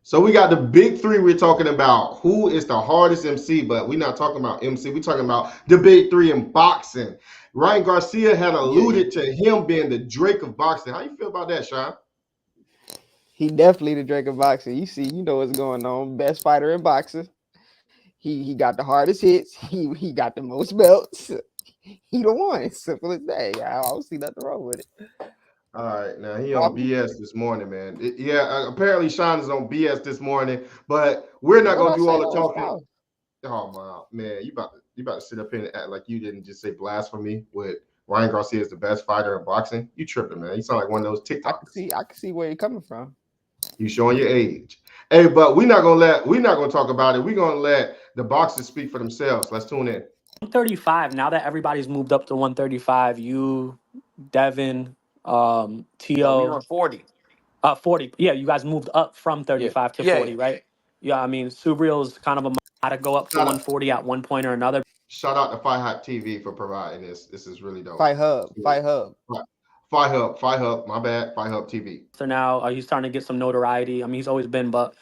So we got the big three we're talking about. Who is the hardest MC? But we're not talking about MC. We're talking about the big three in boxing. Ryan Garcia had Yeah. alluded to him being the Drake of boxing. How you feel about that, Sean? He definitely the Drake of boxing. You know what's going on. Best fighter in boxing. He got the hardest hits. He got the most belts. He the one. Simple as that. I don't see nothing wrong with it. All right, now he on Problem? BS this morning, man. Yeah, apparently Sean is on BS this morning, but we're not What gonna I do all say the that was talking. foul. Oh my man, you about to sit up here and act like you didn't just say blasphemy with Ryan Garcia is the best fighter in boxing. You tripping, man. You sound like one of those TikTokers. I can see where you're coming from. You showing your age. Hey, but we're not gonna talk about it. We're gonna let the boxers speak for themselves. Let's tune in. 135. Now that everybody's moved up to 135, you, Devin, No, we To, on 40. 40. Yeah, you guys moved up from Yeah. 35 to Yeah, yeah. 40, right? Yeah, I mean, Subriel's kind of a got to go up to Shout out, 140 at one point or another. shout out to Fight Hype TV for providing this. This is really dope. Fight Hub. Fight Hub. Fight Hub. My bad. Fight Hub TV. So now he's starting to get some notoriety. I mean, he's always been, but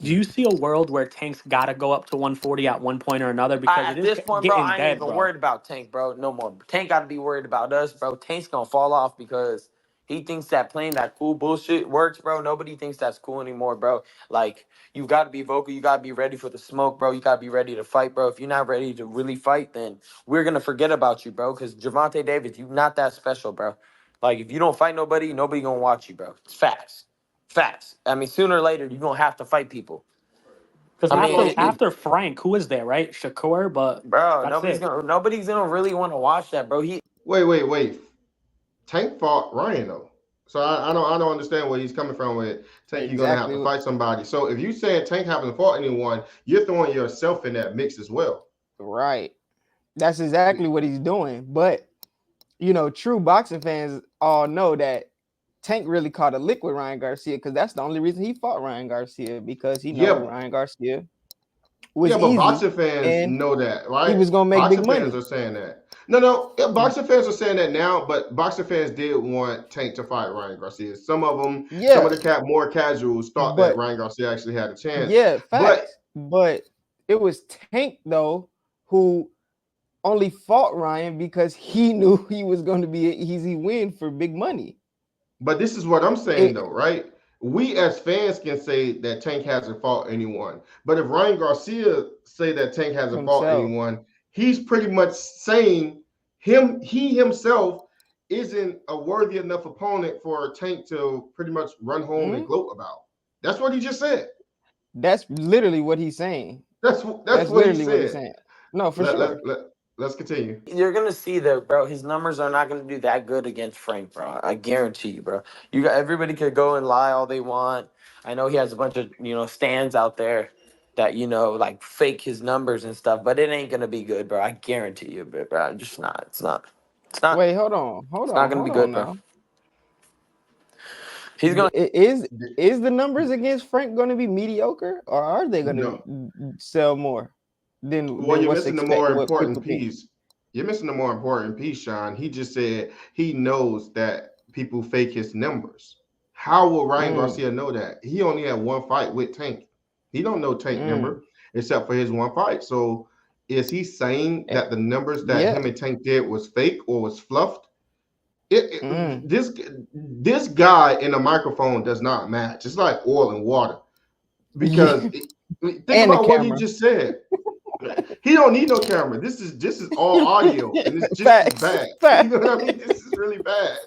do you see a world where Tank's got to go up to 140 at one point or another because it At is this point, bro, getting I ain't dead, even bro? worried about Tank, bro. No more. Tank got to be worried about us, bro. Tank's gonna fall off because he thinks that playing that cool bullshit works, bro. Nobody thinks that's cool anymore, bro. Like, you got to be vocal. You got to be ready for the smoke, bro. You got to be ready to fight, bro. If you're not ready to really fight, then we're gonna forget about you, bro. Because Javante Davis, you not that special, bro. Like, if you don't fight nobody, nobody gonna watch you, bro. It's facts. Facts. I mean, sooner or later, you're gonna have to fight people. Because I mean, after Frank, who is there, right? Shakur, but bro, that's it. nobody's gonna really want to watch that, bro. Wait. Tank fought Ryan though. So I don't understand where he's coming from with Tank. You're gonna have Exactly. to fight somebody. So if you saying Tank haven't fought anyone, you're throwing yourself in that mix as well. Right. That's exactly what he's doing. But true boxing fans all know that Tank really caught a lick with Ryan Garcia because that's the only reason he fought Ryan Garcia because he know Yeah, Ryan Garcia was yeah, but easy boxing fans and know that, he right? was gonna make big Boxing fans money. are saying that. No, yeah, boxing fans are saying that now, but boxing fans did want Tank to fight Ryan Garcia. Some of them, some Yeah, of the more casuals thought that but Ryan Garcia actually had a chance. yeah, But facts. But it was Tank though who only fought Ryan because he knew he was going to be an easy win for big money. But this is what I'm saying It though, right? We as fans can say that Tank hasn't fought anyone. But if Ryan Garcia say that Tank hasn't fought himself. anyone, he's pretty much saying he himself isn't a worthy enough opponent for Tank to pretty much run home and Mhm. gloat about. That's what he just said. That's literally what he's saying. That's That's what he literally what he's said. saying. No, for Let, sure. let, let, let's continue. You're gonna see that, bro. His numbers are not gonna do that good against Frank, bro. I guarantee you, bro. You got everybody could go and lie all they want. I know he has a bunch of stands out there that like fake his numbers and stuff, but it ain't gonna be good, bro. I guarantee you, bro. Just not. It's not. It's not. Wait, hold on, hold It's not on, gonna be hold on good, bro. now. He's gonna. Is the numbers against Frank going to be mediocre, or are they going No. to sell more Well, than you're what's missing the more what people important think? piece. You're missing the more important piece, Sean. He just said he knows that people fake his numbers. How will Ryan Mm, Garcia know that? He only had one fight with Tank. He don't know Tank mm. number except for his one fight. So is he saying Eh, that the numbers that yeah. him and Tank did was fake or was fluffed? Mm. This guy in a microphone does not match. It's like oil and water because Yeah. think And the about what he camera. just said. He don't need no camera. This is all audio, and it's just as Facts. bad. You Facts. know what I mean? This is really bad.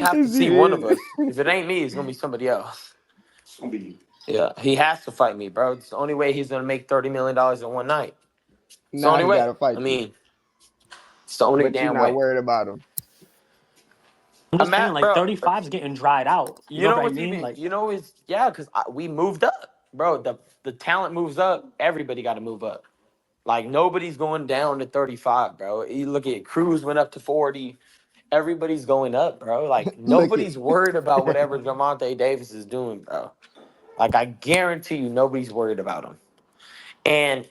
have to Yes, see it one of is. us. If it ain't me, it's gonna be somebody else. Yeah, he has to fight me, bro. It's the only way he's gonna make $30 million in one night. It's the Now only he way. got to fight I you, mean, it's the only but you're damn not way. worried about him. I'm I'm just saying, at, like, bro. 35's getting dried out. You You know know what I what's mean? even? Like, It's yeah, because we moved up, bro. The talent moves up. Everybody got to move up. Like nobody's going down to 35, bro. You look at Cruz went up to 40. Everybody's going up, bro. Like Look nobody's worried about whatever Jamonte Davis is doing, bro. Like I guarantee you, nobody's worried about him. And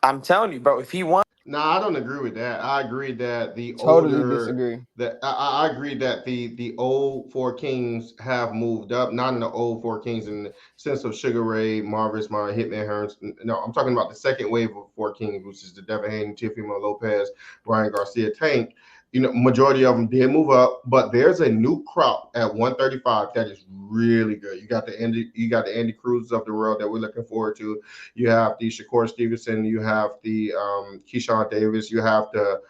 I'm telling you, bro, if he won. No, I don't agree with that. I agree that Totally disagree. I agree that the old four kings have moved up, not in the old four kings in the sense of Sugar Ray, Marvis, Martin, Hitman Hearns. No, I'm talking about the second wave of four kings, which is the Devin Haney, Teofimo Lopez, Ryan Garcia, Tank. Majority of them did move up, but there's a new crop at 135 that is really good. You got the Andy Cruz of the world that we're looking forward to. You have the Shakur Stevenson, you have the Keyshawn Davis, you have the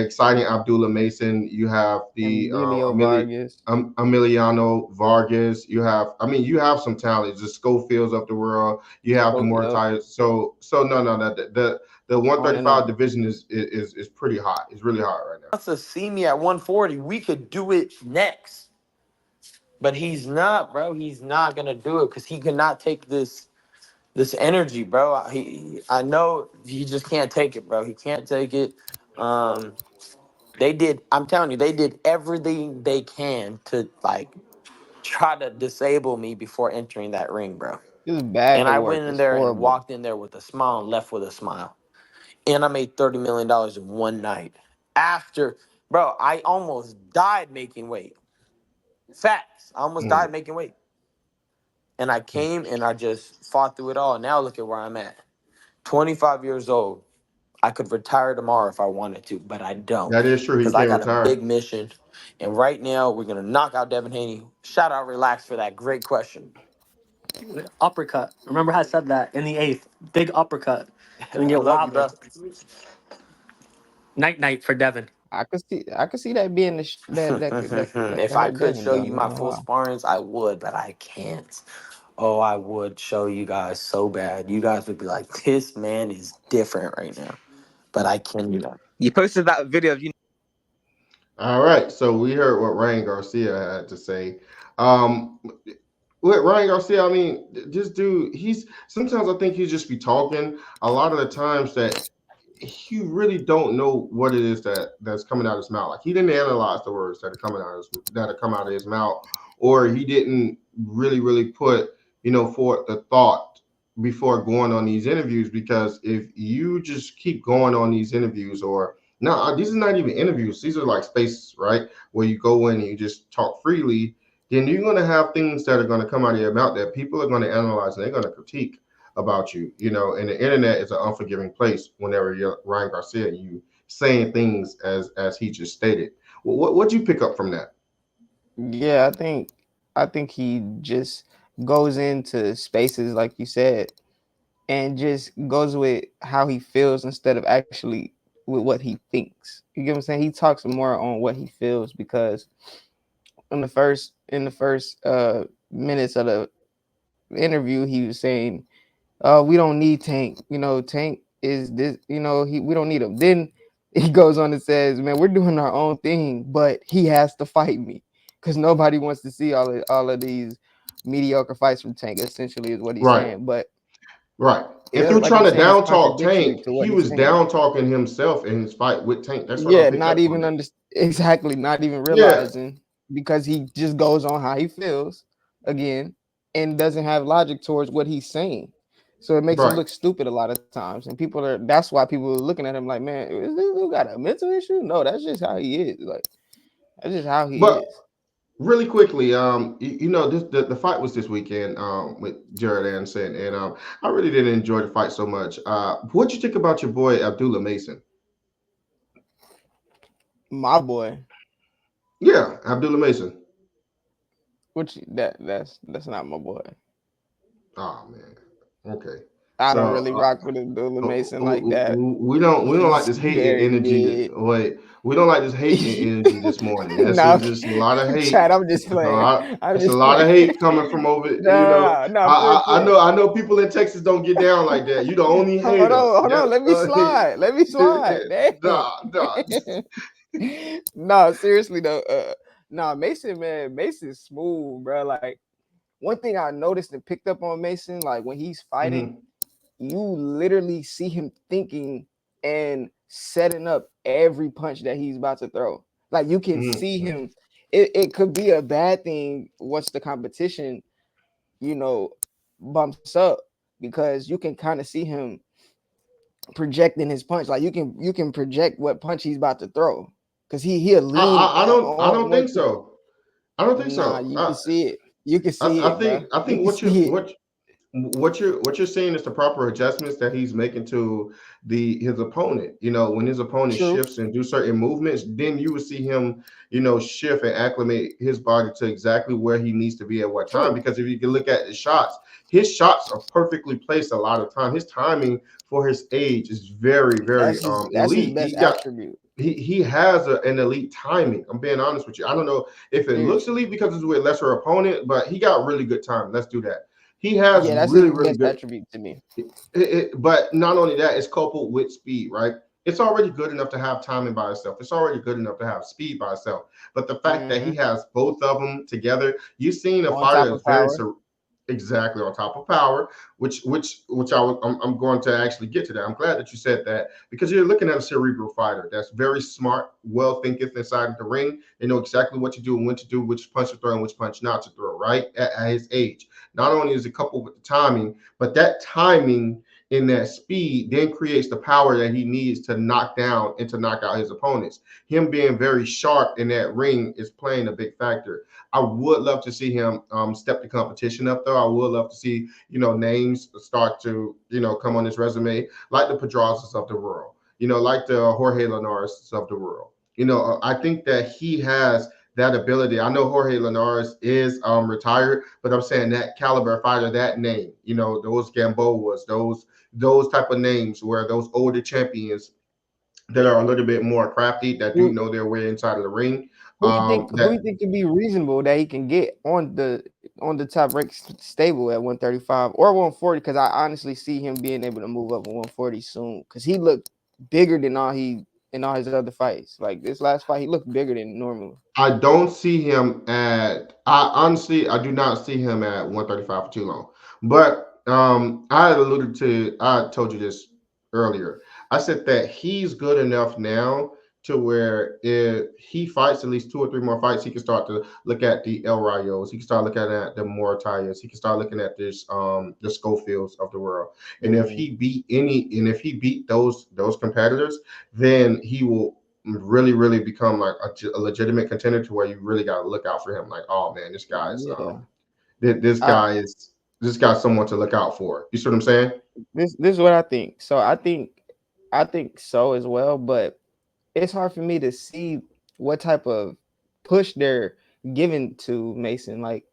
exciting Abdullah Mason, you have the Emilio Vargas. Emiliano Vargas. You have some talent. The Schofields of the world. You have the Mortai. So no, the On and 135 on. division is pretty hot. It's really hot right now. Wants to see me at 140. We could do it next. But he's not, bro. He's not gonna do it because he cannot take this energy, bro. I know he just can't take it, bro. He can't take it. Um, I'm telling you, they did everything they can to like try to disable me before entering that ring, bro. This is bad And I work. went in It's there and horrible. walked in there with a smile and left with a smile. And I made $30 million in one night. After, bro, I almost died making weight. Facts. I almost Mm. died making weight. And I came and I just fought through it all. Now look at where I'm at. 25 years old. I could retire tomorrow if I wanted to, but I don't. That is true. He Because I can't got a retire. big mission. And right now, we're going to knock out Devin Haney. Shout out Relax for that great question. Uppercut. Remember how I said that in the eighth. Big uppercut. And I get love you, bro. wobbled. Night night for Devin. I could see that being that If could I hurt could Devin show though. you I'm not my gonna full lie. sparrings, I would, but I can't. Oh, I would show you guys so bad. You guys would be like, this man is different right now. But I can do that. You posted that video of you. All right. So we heard what Ryan Garcia had to say. Um, with Ryan Garcia, I mean, this dude, he's sometimes I think he just be talking. A lot of the times that he really don't know what it is that's coming out of his mouth. Like he didn't analyze the words that come out of his mouth, or he didn't really put forth the thought before going on these interviews. Because if you just keep going on these interviews, or no, these are not even interviews. These are like spaces, right, where you go in and you just talk freely. Then you're going to have things that are going to come out of your mouth that people are going to analyze and they're going to critique about you, and the internet is an unforgiving place whenever you're Ryan Garcia and you saying things as he just stated. What'd you pick up from that? Yeah, I think he just goes into spaces like you said, and just goes with how he feels instead of actually with what he thinks. You get what I'm saying? He talks more on what he feels because in the first minutes of the interview, he was saying, we don't need Tank. Tank is this. We don't need him. Then he goes on and says, "Man, we're doing our own thing, but he has to fight me because nobody wants to see all of these mediocre fights from Tank." Essentially, is what he's Right, saying. But right. And through like trying I'm to saying, it's down talk contradictory Tank, to what he he's was saying. down talking himself in his fight with Tank. That's what I Yeah, picked not up from even it. exactly, not even Yeah, realizing because he just goes on how he feels again and doesn't have logic towards what he's saying. So it makes him right. look stupid a lot of times. And that's why people are looking at him like, man, is this dude got a mental issue? No, that's just how he is. Like, that's just how he But is. really quickly, this the fight was this weekend with Jared Anderson, and I really didn't enjoy the fight so much. What'd you think about your boy Abdullah Mason? My boy. Yeah, Abdullah Mason. Which that's not my boy. Oh man. Okay. I don't really So rock with Abdullah Mason like that. we don't like He's this hate and very energy. mid. Wait, we don't like this hate and energy this morning. This No, is just a lot of hate. Chad, I'm just It's a playing. lot. I'm It's a just lot of playing. hate coming from over. No, for I real. know people in Texas don't get down like that. You the only hater. Hold on. Let me slide. Damn. Nah. No, seriously though. Mason, man, Mason's smooth, bro. Like one thing I noticed and picked up on Mason, like when he's fighting, Mhm. you literally see him thinking and setting up every punch that he's about to throw. Like you can Mhm. see him. It could be a bad thing once the competition, you know, bumps up because you can kind of see him projecting his punch. Like you can project what punch he's about to throw because he'll lean I on don't one. think so. I don't think Nah, so. you can see it. You can see it, bro. I You think can see it. what you're saying is the proper adjustments that he's making to the his opponent. You know, when his opponent True. shifts and do certain movements, then you will see him, shift and acclimate his body to exactly where he needs to be at what time. True. Because if you can look at his shots are perfectly placed a lot of time. His timing for his age is very, very That's his elite. best attribute. He has an elite timing. I'm being honest with you. I don't know if it looks Seriously. elite because it's with lesser opponent, but he got really good timing. Let's do that. He has Yeah, that's his really, really best good. attribute to me. But not only that, it's coupled with speed, right? It's already good enough to have timing by itself. It's already good enough to have speed by itself. But the fact that Hmm. he has both of them together, you've seen a On fighter top that's of very power. exactly on top of power, which I'm going to actually get to that. I'm glad that you said that because you're looking at a cerebral fighter that's very smart, well thinketh inside of the ring. They know exactly what to do and when to do, which punch to throw and which punch not to throw. Right at his age, not only is it coupled with the timing, but that timing in that speed then creates the power that he needs to knock down and to knock out his opponents. Him being very sharp in that ring is playing a big factor. I would love to see him step the competition up, though. I would love to see, names start to, come on his resume, like the Pedrazas of the world, like the Jorge Linares of the world. I think that he has that ability. I know Jorge Linares is retired, but I'm saying that caliber fighter, that name, those Gamboas, those type of names where those older champions that are a little bit more crafty, that do Who know their way inside of the ring. who That you think could be reasonable that he can get on the top rank stable at 135 or 140? Because I honestly see him being able to move up to 140 soon. Because he looked bigger than all he in all his other fights. Like this last fight, he looked bigger than normal. I don't see him at. I honestly, I do not see him at 135 for too long. But I had alluded to. I told you this earlier. I said that he's good enough now to where if he fights at least two or three more fights, he can start to look at the El Rayos. He can start looking at the Moratayas. He can start looking at this the Schofields of the world. And Mhm. if he beat those competitors, then he will really, really become like a legitimate contender to where you really got to look out for him. Like, oh man, this guy is Yeah. this I, guy is this guy's someone to look out for. You see what I'm saying? this is what I think. So I think so as well, but it's hard for me to see what type of push they're giving to Mason. Like,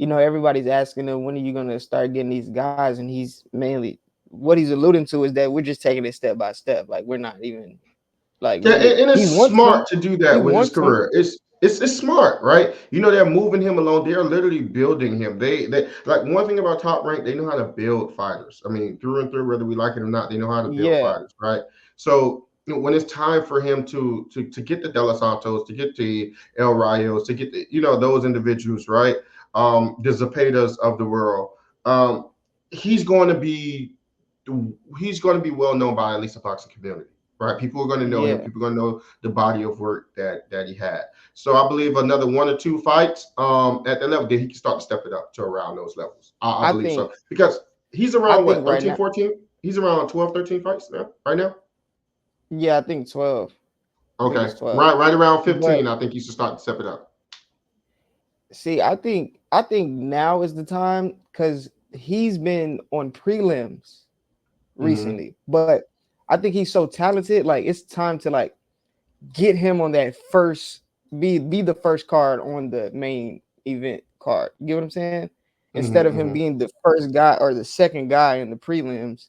everybody's asking him when are you gonna start getting these guys, and he's mainly what he's alluding to is that we're just taking it step by step. Like we're not even like Yeah, really. and He it's wants them. smart to do He that with his wants them. career. It's smart, right? They're moving him along. They're literally building him. They like one thing about Top Rank. They know how to build fighters. I mean, through and through, whether we like it or not, they know how to build Yeah, fighters, right? So when it's time for him to get the De Los Santos, to get the El Rayos, to get the those individuals, right? The Zapetas of the world. Um, he's going to be he's going to be well known by at least the boxing community, right? People are going to know him. yeah. People are going to know the body of work that he had. So I believe another one or two fights at that level, then he can start to step it up to around those levels. I I believe think so because he's I around think what right 13, now. 14. He's around 12, 13 fights now, right now. Yeah, I think 12. I think Okay, it's 12. right around But 15. I think he should start to step it up. see, I think now is the time because he's been on prelims Mm-hmm. recently, but I think he's so talented. Like it's time to like get him on that first be the first card on the main event card. You get what I'm saying? Instead of Mm-hmm. him Mm-hmm. being the first guy or the second guy in the prelims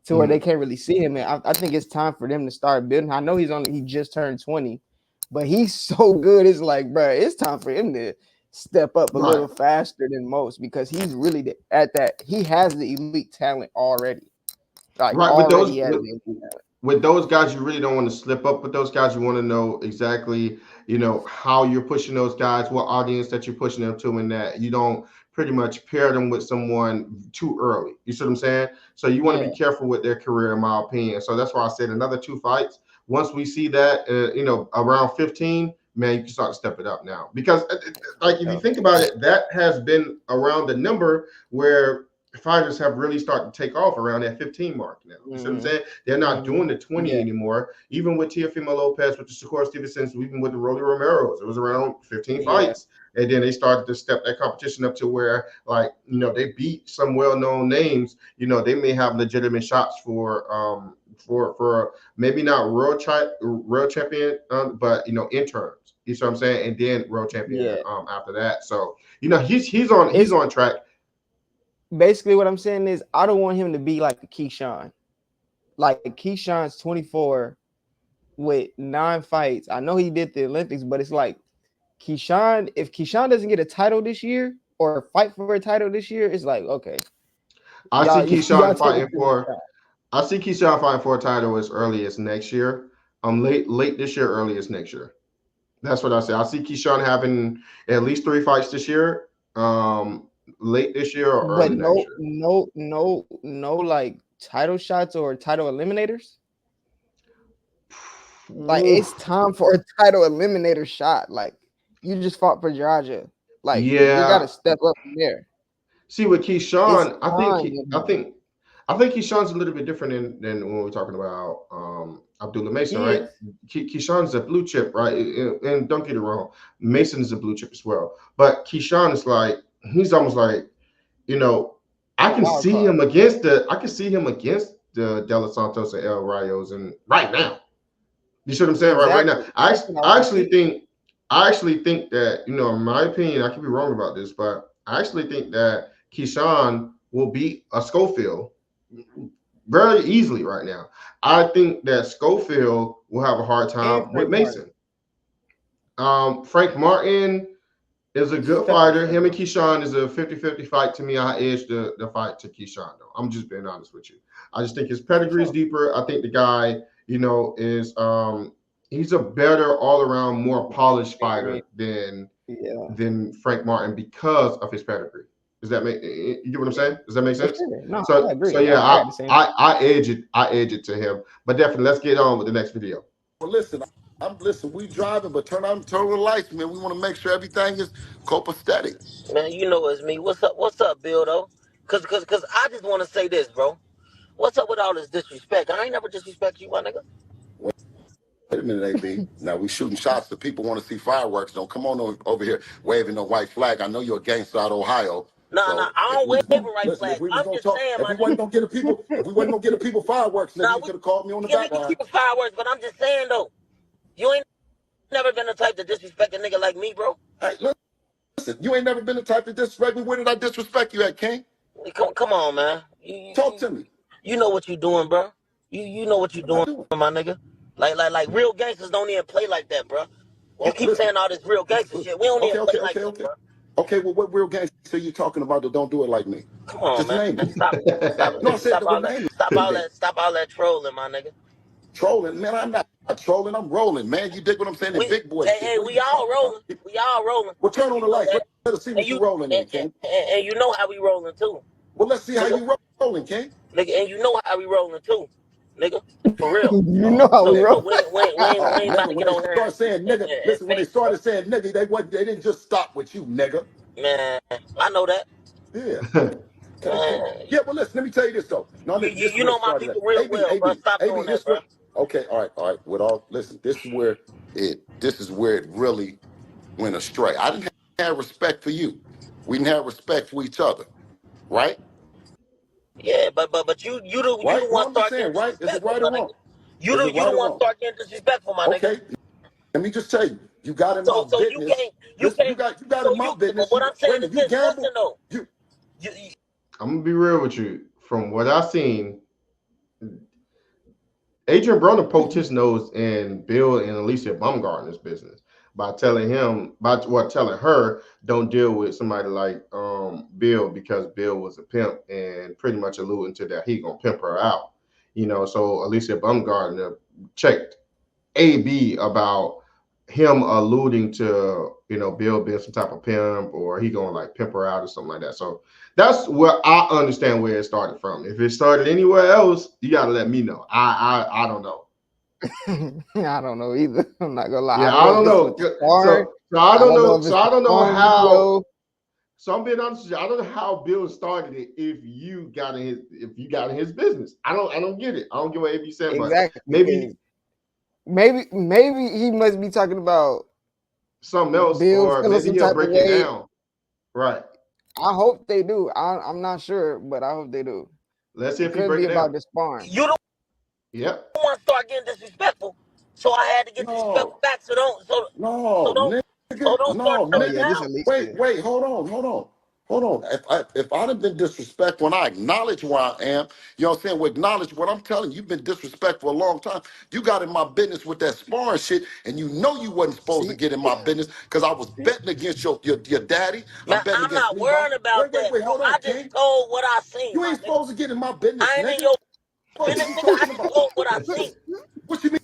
to where they Mm-hmm. can't really see him. And I think it's time for them to start building. I know he just turned 20, but he's so good. It's like, bro, it's time for him to step up a Right, little faster than most because he's really at that. He has the elite talent already. Like right. already has the elite talent. With those guys, you really don't want to slip up with those guys. You want to know exactly, how you're pushing those guys, what audience that you're pushing them to, and that you don't pretty much pair them with someone too early. You see what I'm saying? So you want to be Yeah, careful with their career, in my opinion. So that's why I said another two fights. Once we see that, around 15, man, you can start to step it up now. Because, like, if you yeah, think about it, that has been around the number where fighters have really started to take off around that 15 mark now. You see what I'm saying? They're not doing the 20 anymore. Even with Teofimo Lopez, with the Shakur Stevensons, even with the Rolly Romeros, it was around 15 fights. And then they started to step that competition up to where, like, they beat some well-known names. They may have legitimate shots for maybe not world champion, but interns. You see what I'm saying? And then world champion after that. So he's on track. Basically, what I'm saying is I don't want him to be like a Keyshawn. Like Keyshawn's 24 with 9 fights. I know he did the Olympics, but it's like Keyshawn. If Keyshawn doesn't get a title this year or fight for a title this year, it's like okay. I see Keyshawn fighting for a title as early as next year. Late this year, early as next year. That's what I say. I see Keyshawn having at least 3 fights this year. Late this year or early next year. No, like title shots or title eliminators. Like it's time for a title eliminator shot. Like you just fought for Georgia. Like you got to step up from there. See, with Keyshawn, I think Keyshawn's a little bit different than when we're talking about Abdullah Mason, right? Keyshawn's a blue chip, right? And don't get it wrong, Mason is a blue chip as well. But Keyshawn is like, he's almost like, I can see him against the De Los Santos and El Rayos, and right now, you see what I'm saying? Right now, I actually think that, in my opinion, I could be wrong about this, but I actually think that Keyshawn will beat a Schofield very easily right now. I think that Schofield will have a hard time with Mason. Frank Martin is a good fighter. Him and Keyshawn is a 50-50 fight. To me, I edge the fight to Keyshawn, though. I'm just being honest with you. I just think his pedigree is deeper. I think the guy, is he's a better all-around, more polished fighter than Frank Martin because of his pedigree. Does that make you get what I'm saying? Does that make sense? No, so, I agree. So yeah, I edge it to him. But definitely, let's get on with the next video. Well, listen, we driving, but turn on the lights, man. We want to make sure everything is copacetic. Man, it's me. What's up, Bill, though? Cause I just want to say this, bro. What's up with all this disrespect? I ain't never disrespect you, my nigga. Wait a minute, AB. Now we shooting shots. The people want to see fireworks. Don't come on over here waving the white flag. I know you're a gangster out of Ohio. Nah, I don't wave a white flag. I'm just saying, if we wasn't gonna get the people fireworks, nigga, you could have called me on the back line. We can keep fireworks, but I'm just saying though, you ain't never been the type to disrespect a nigga like me, bro. Hey, listen, you ain't never been the type to disrespect me. Where did I disrespect you at, King? Come on, man. Talk to me. You know what you doing, bro. You know what you doing, my nigga. Like real gangsters don't even play like that, bro. You keep saying all this real gangster shit. We don't even play like that, bro. Okay, well, what real gangster you talking about that don't do it like me? Come on, just man. Name it. Stop all that trolling, my nigga. Trolling, man. I'm not trolling. I'm rolling, man. You dig what I'm saying? The big boy. Hey, we all rolling. We all rolling. Well, turn on the lights. Let us see what you rolling in, King. And you know how we rolling too. Well, let's see how you rolling, King. Nigga, and you know how we rolling too. Nigga, for real. You know how we roll. We ain't about to get on here. Start saying nigga. Listen, when they started saying nigga, they didn't just stop with you, nigga. Man, I know that. Yeah. Yeah, but listen, let me tell you this though. No, you know my people real well, bro. Stop doing that, bro. Okay, all right. Listen, this is where it really went astray. I didn't have respect for you. We didn't have respect for each other, right? Yeah, but you the one start getting right? Is it right or wrong? You the one start getting disrespectful, my nigga. Okay, let me just tell you, you got in my business. You got in my business. What I'm saying is this, listen though. I'm gonna be real with you. From what I've seen, Adrian Broner poked his nose in Bill and Alicia Baumgartner's business by telling her don't deal with somebody like Bill because Bill was a pimp, and pretty much alluding to that he gonna pimp her out. So Alicia Baumgartner checked AB about him alluding to Bill being some type of pimp, or he gonna like pimp her out or something like that. So that's where I understand where it started from. If it started anywhere else, you gotta let me know. I don't know. I don't know either. I'm not gonna lie. Yeah, I don't know. So I don't know So I'm being honest with you. I don't know how Bill started it if you got in his business. I don't get it. I don't get what AB said, but Exactly. maybe Maybe he must be talking about something else, Bill or feeling maybe some he'll type of break it way. down. Right. I hope they do. I'm not sure, but I hope they do. Let's see It if he could break be it down. about the sparring. You don't Yep. want to start getting disrespectful, so I had to get disrespectful No, back. So no, don't start no, Oh coming nigga. yeah, this down. elite Wait, shit. wait, hold on. If I'd have been disrespectful and I acknowledge where I am, you know what I'm saying? We acknowledge what I'm telling you. You've been disrespectful a long time. You got in my business with that sparring shit, and you know you wasn't supposed to See, get in my business because I was betting against your daddy. Man, I'm betting I'm against not Levi. worrying about that, Wait, bro. hold I on, just King. told what I seen, You my ain't nigga. supposed to get in my business, I ain't in nigga. your Fuck is business, you nigga. I talking just about? told what I seen. What you mean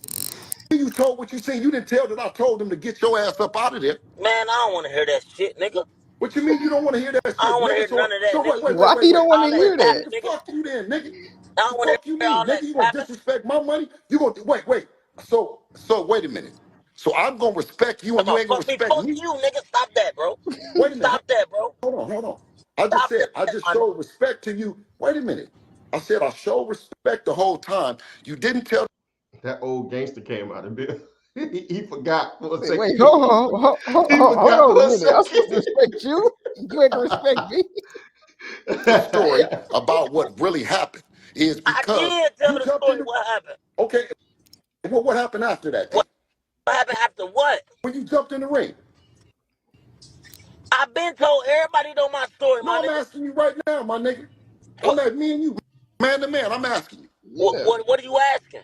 you told what you seen? You didn't tell that I told them to get your ass up out of there. Man, I don't want to hear that shit, nigga. What you mean you don't want to hear that I shit, don't want to nigga? hear none of that, So nigga. why you don't want to All that hear capping, that? nigga, nigga. fuck you then, nigga. I The don't want to fuck you hear all mean, nigga? that You gonna capping. disrespect my money? You gonna wait. So wait a minute. So I'm gonna respect you Come and you on, ain't gonna fuck me, respect fuck me? you, nigga. Stop that, bro. Wait a minute. Stop that, bro. Hold on. I just Stop said I that, just my nigga. showed respect to you. Wait a minute. I said I showed respect the whole time. You didn't tell That old gangster came out of Bill. He forgot for a Wait, second. He hold forgot on a for a minute. I'm second. supposed to respect you. You ain't gonna respect me. the story about what really happened is I because did tell you the jumped in story the what happened. okay. Well, what happened after that then? What happened after what? When you jumped in the ring? I been told everybody know my story, my No, I'm nigga. asking you right now, my nigga. I'm What at me and you, man to man. I'm asking you. Yeah. what are you asking?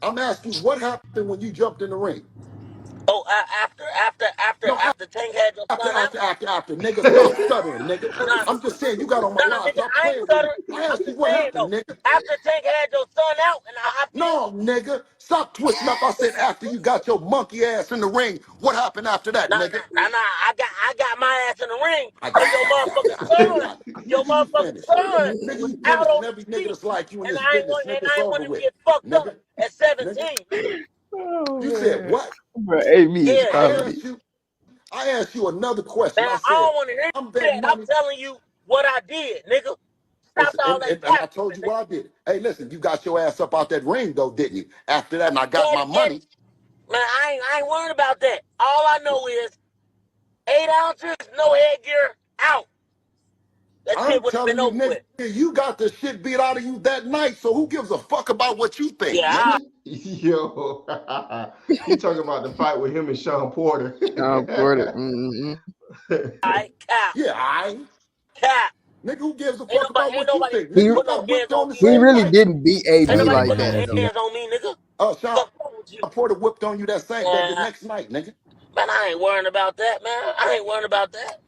I'm asking you what happened when you jumped in the ring. Oh, No, after Tank had your son out? nigga. Stop stuttering, nigga. Nah, I'm just saying you got on my nah, live. nigga, Stop I ain't playing with me. stuttering. I I'm asked you just what saying happened, though. nigga. After Tank had your son out and I hopped in, No, nigga. Stop twisting up. I said after you got your monkey ass in the ring. What happened after that, nigga? I got my ass in the ring, and your Nigga, you motherfucking finished. son Nigga, was you out finished. on And every the nigga street, that's like you in and this business, nigga, it's I ain't over want him to with. get fucked up Nigga, at nigga. 17, nigga. Oh You said man, what? bro, AB is Yeah, I nigga. comedy. asked you. I asked you another Man, question. I I said, don't want to hear I'm that. betting I'm money. telling you what I did, nigga. Stop Listen, all that and I capping, told you nigga. what I did. Hey, listen, you got your ass up out that ring though, didn't you? After that, and I got my And money. man, I ain't worried about that. All I know is 8 ounces, no headgear, out. That shit I'm would have been telling you, over nigga, with. you got the shit beat out of you that night. So who gives a fuck about what you think, Yeah, nigga? Yo, he talking about the fight with him and Sean Porter. Porter. Mm-hmm. I cap, Yeah, I cap. nigga, who gives a fuck about Ain't what you nobody think, He nigga? You put no got hands whipped on on the me, he nigga. same really night. didn't beat Ain't AB nobody like put no that Nigga, though. hands on me, nigga. Sean Fuck wrong with you, Porter whipped on you that the man? next night, nigga. Man, I ain't worrying about that, man. I ain't worrying about that,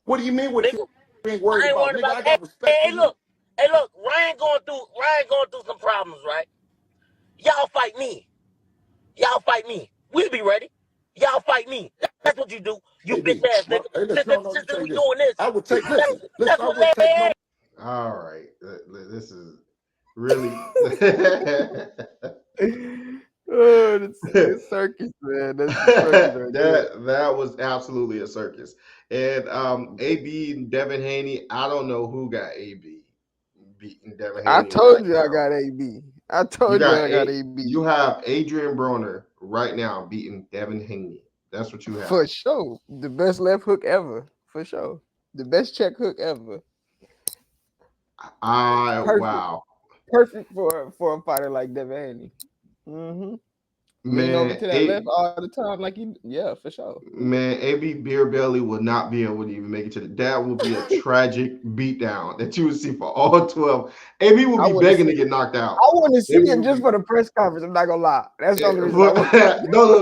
What do you mean what you nigga. ain't worried I ain't about, worrying nigga? about I that. got respect for you. Hey, look. Ryan going through some problems, right? Y'all fight me. Y'all fight me. We'll be ready. Y'all fight me. That's what you do. You bitch AB, ass nigga. hey, listen, no, Since you say we this. doing this, I would take, listen, that's I what would take no. All right, this is really. Oh, it's circus, man. That's the circus right there. That was absolutely a circus. And AB and Devin Haney, I don't know who got AB beating Devin I Haney right told you I now. got AB. I told you I got AB You have Adrian Broner right now beating Devin Haney. That's what you have. for sure. The best left hook ever, for sure. The best check hook ever. I Perfect, wow. perfect for a fighter like Devin Haney. Mm-hmm. Lean over Man, to that left all the time, like yeah, for sure. AB Beer Belly will not be able to even make it to the. That will be a tragic beatdown that you would see for all 12. AB will I be want to begging to see. get knocked out. I want to see AB him will just be for the press conference. I'm not gonna lie. That's the only reason I no, want.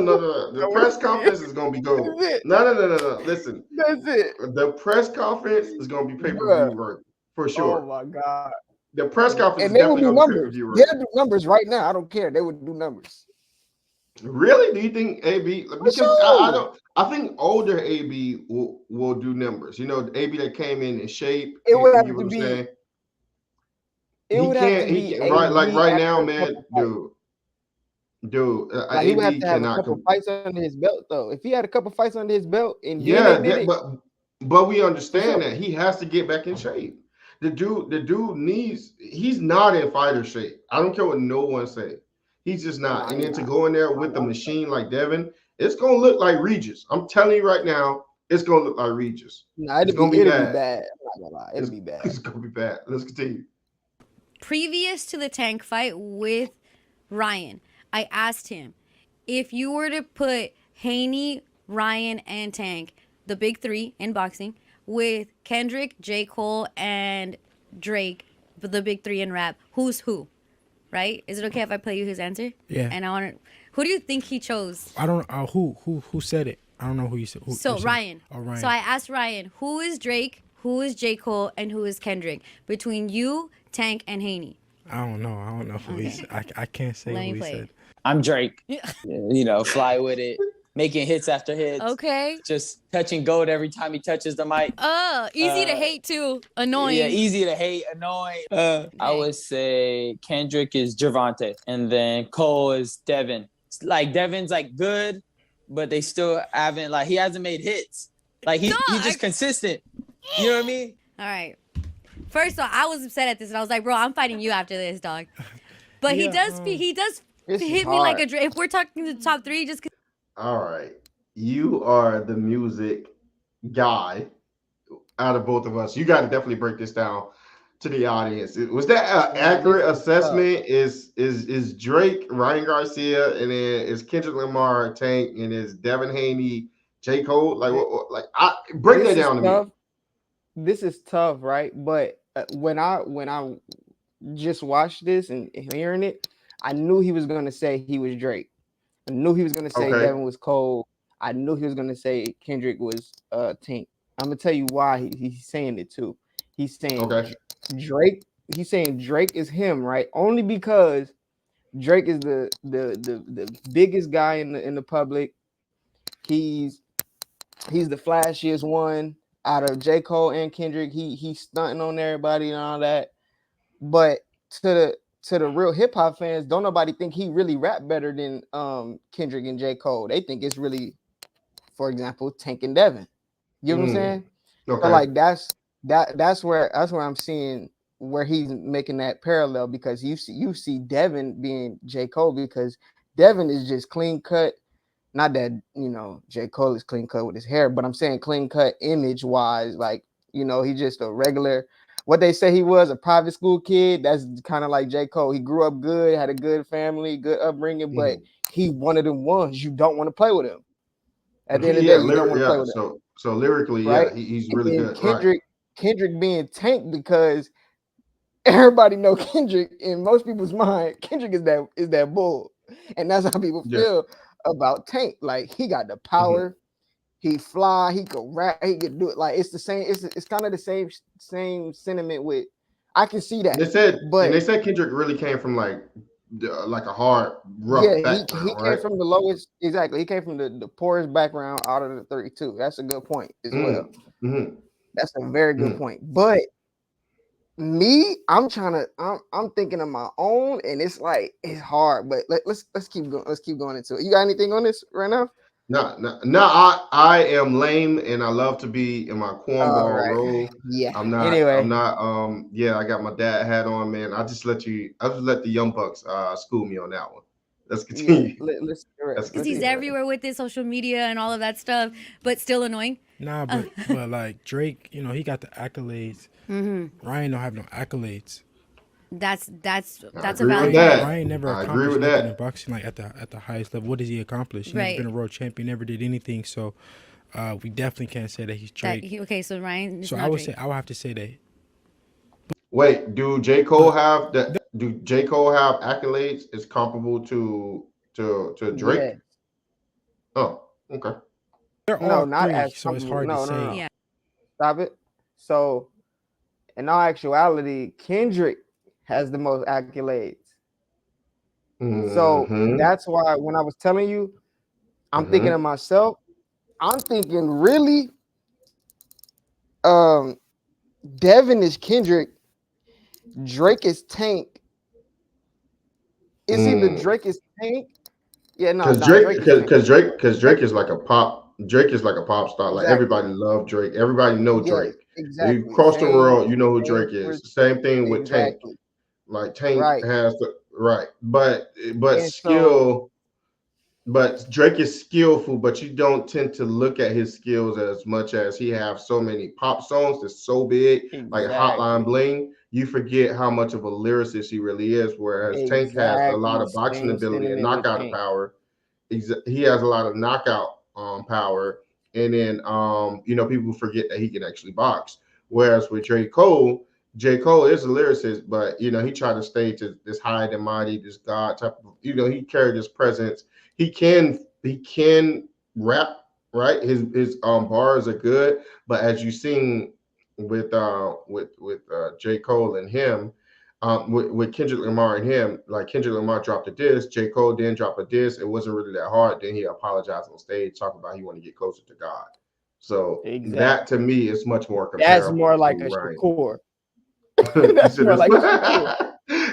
no. The I want to press see him. conference is gonna be gold. That's it. No. Listen, That's it, the press conference is gonna be pay-per-view bruh. worthy for Oh sure. my god. The press conference is And they will definitely do gonna be numbers. pay-per-view They'll worthy. do numbers right now. I don't care. They would do numbers Really? Do you think AB? for Because I sure. don't. I think older AB will do numbers. You know, AB that came in shape. It would You have know what to I'm be. saying? It would have to He be can't AB right now, after a man, couple fights. dude. Like he would have AB to have a cannot couple come. fights under his belt, though. If he had a couple fights under his belt and then they Yeah, did it, But we for understand sure. that he has to get back in shape. The dude needs. He's not in fighter shape. I don't care what no one say. He's just not. Nah, And he then to not. go in there with the machine like Devin, it's gonna look like Regis. I'm telling you right now, it's gonna look like Regis. Nah, It's gonna be it'll be bad. bad. I'm not gonna lie, it'll It's, be bad. it's gonna be bad. Let's continue. Previous to the Tank fight with Ryan, I asked him if you were to put Haney, Ryan, and Tank, the big three in boxing, with Kendrick, J. Cole, and Drake, the big three in rap, who's who? Right? Is it okay if I play you his answer? Yeah. And I want to. Who do you think he chose? I don't. Who said it? I don't know who you said. So who said it? Ryan. Oh, Ryan. So I asked Ryan, who is Drake, who is J. Cole, and who is Kendrick? Between you, Tank, and Haney. I don't know who he said. I can't say Let me who he play said. it. I'm Drake. You know, fly with it, making hits after hits. Okay. Just touching gold every time he touches the mic. Easy to hate too. Annoying. Yeah, easy to hate, annoying. I would say Kendrick is Gervonta, and then Cole is Devin. Like Devin's like good, but they still haven't like he hasn't made hits. Like he's just consistent. You know what I mean? All right. First off, I was upset at this, and I was like, "Bro, I'm fighting you after this, dog." But he does This is hit me like hard. a Drake. If we're talking the top three, just 'cause All right, you are the music guy out of both of us. You got to definitely break this down to the audience. Was that an accurate assessment? Is Drake, Ryan Garcia, and then is Kendrick Lamar, Tank, and is Devin Haney, J. Cole? Like, like I break that This is down to tough. me. This is tough, right? But when I just watched this and hearing it, I knew he was gonna say he was Drake. I knew he was gonna say Okay. Devin was Cole. I knew he was gonna say Kendrick was Tank. I'm gonna tell you why he's saying it too. He's saying Okay. Drake. He's saying Drake is him, right? Only because Drake is the biggest guy in the public. He's the flashiest one out of J. Cole and Kendrick. He's stunting on everybody and all that. But to the real hip hop fans, don't nobody think he really rap better than Kendrick and J. Cole. They think it's really, for example, Tank and Devin. You know what I'm saying? Okay. So like that's where I'm seeing where he's making that parallel, because you see Devin being J. Cole, because Devin is just clean cut. Not that, J. Cole is clean cut with his hair, but I'm saying clean cut image wise, like, he's just a regular, what they say he was, a private school kid. That's kind of like J. Cole. He grew up good, had a good family, good upbringing, but he one of them ones you don't want to play with him. At the end of the day, you don't want to play with him. So lyrically, right? yeah, he's really good. Kendrick being Tank, because everybody know Kendrick in most people's mind. Kendrick is that bull, and that's how people feel about Tank. Like, he got the power, he fly, he could rap, he could do it. Like, it's the same. It's kind of the same sentiment with. I can see that. They said Kendrick really came from like a hard, rough background. He came from the lowest. Exactly, he came from the poorest background out of the 32. That's a good point as well. That's a very good point. But me, I'm thinking of my own, and it's like it's hard. But let's keep going. Let's keep going into it. You got anything on this right now? No. I am lame, and I love to be in my cornball role. Yeah. I'm not. Anyway. I'm not. Yeah, I got my dad hat on, man. I just let the young bucks school me on that one. Let's continue. Because he's everywhere with his social media and all of that stuff, but still annoying. Nah, but like Drake, he got the accolades. Ryan don't have no accolades. That's a valid point. Ryan never I accomplished agree with nothing that. in boxing, like at the highest level. What does he accomplish? He's Right. never been a world champion, never did anything. So we definitely can't say that he's Drake. So Ryan is so not I would Drake. say I would have to say that. Wait, do J. Cole have that? Do J. Cole have accolades? Is comparable to Drake? Yeah. Oh, okay. They're No, all not three, as so it's hard to say. No. Yeah. Stop it. So, in all actuality, Kendrick has the most accolades. So that's why when I was telling you, I'm thinking of myself. I'm thinking really, Devin is Kendrick, Drake is Tank. It's either Drake is Tank. Yeah, no, because Drake is like a pop Drake is like a pop star. Like Exactly. everybody love Drake. Everybody know Yes, Drake. You exactly. cross the Same, world, you know who same Drake for is. Same thing with Tank. exactly. Like Tank Right. has the right, but And so skill. But Drake is skillful, but you don't tend to look at his skills as much as he have so many pop songs that's so big, like Hotline exactly. Bling. You forget how much of a lyricist he really is. Whereas Tank has a lot Exactly. of boxing Same ability and sentiment with knockout Tank. power. He has a lot of knockout power, and then people forget that he can actually box. Whereas with J. Cole is a lyricist, but he tried to stay to this high and mighty, this God type of, he carried his presence. He can rap, right? His bars are good, but as you seen with J. Cole and him, with Kendrick Lamar and him, like Kendrick Lamar dropped a diss, J. Cole didn't drop a diss. It wasn't really that hard. Then he apologized on stage, talking about he want to get closer to God. So that to Exactly. me is much more That's comparable more like to a Ryan. Shakur. You That's said more this. like a Shakur.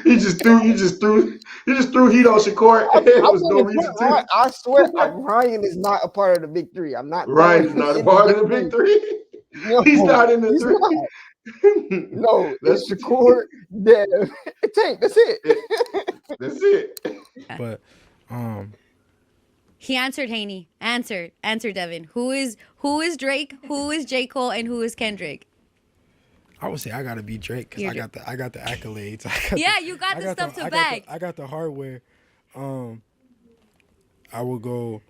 he just threw heat on Shakur. There I'm was no gonna put reason to. I swear Ryan is not a part of the big three. I'm not Ryan throwing is him not a in the part of big the three. big three. He's No, not in the he's not. three. No, That's it's Shakur, Dev, Tank. That's it. it. That's it. But um, He answered Haney. Answer Devin. Who is Drake? Who is J. Cole? And who is Kendrick? I would say I gotta be Drake because You're I got the accolades. I got the Yeah, you got I the got stuff the to I got bag. the I got the hardware. Um, I will go.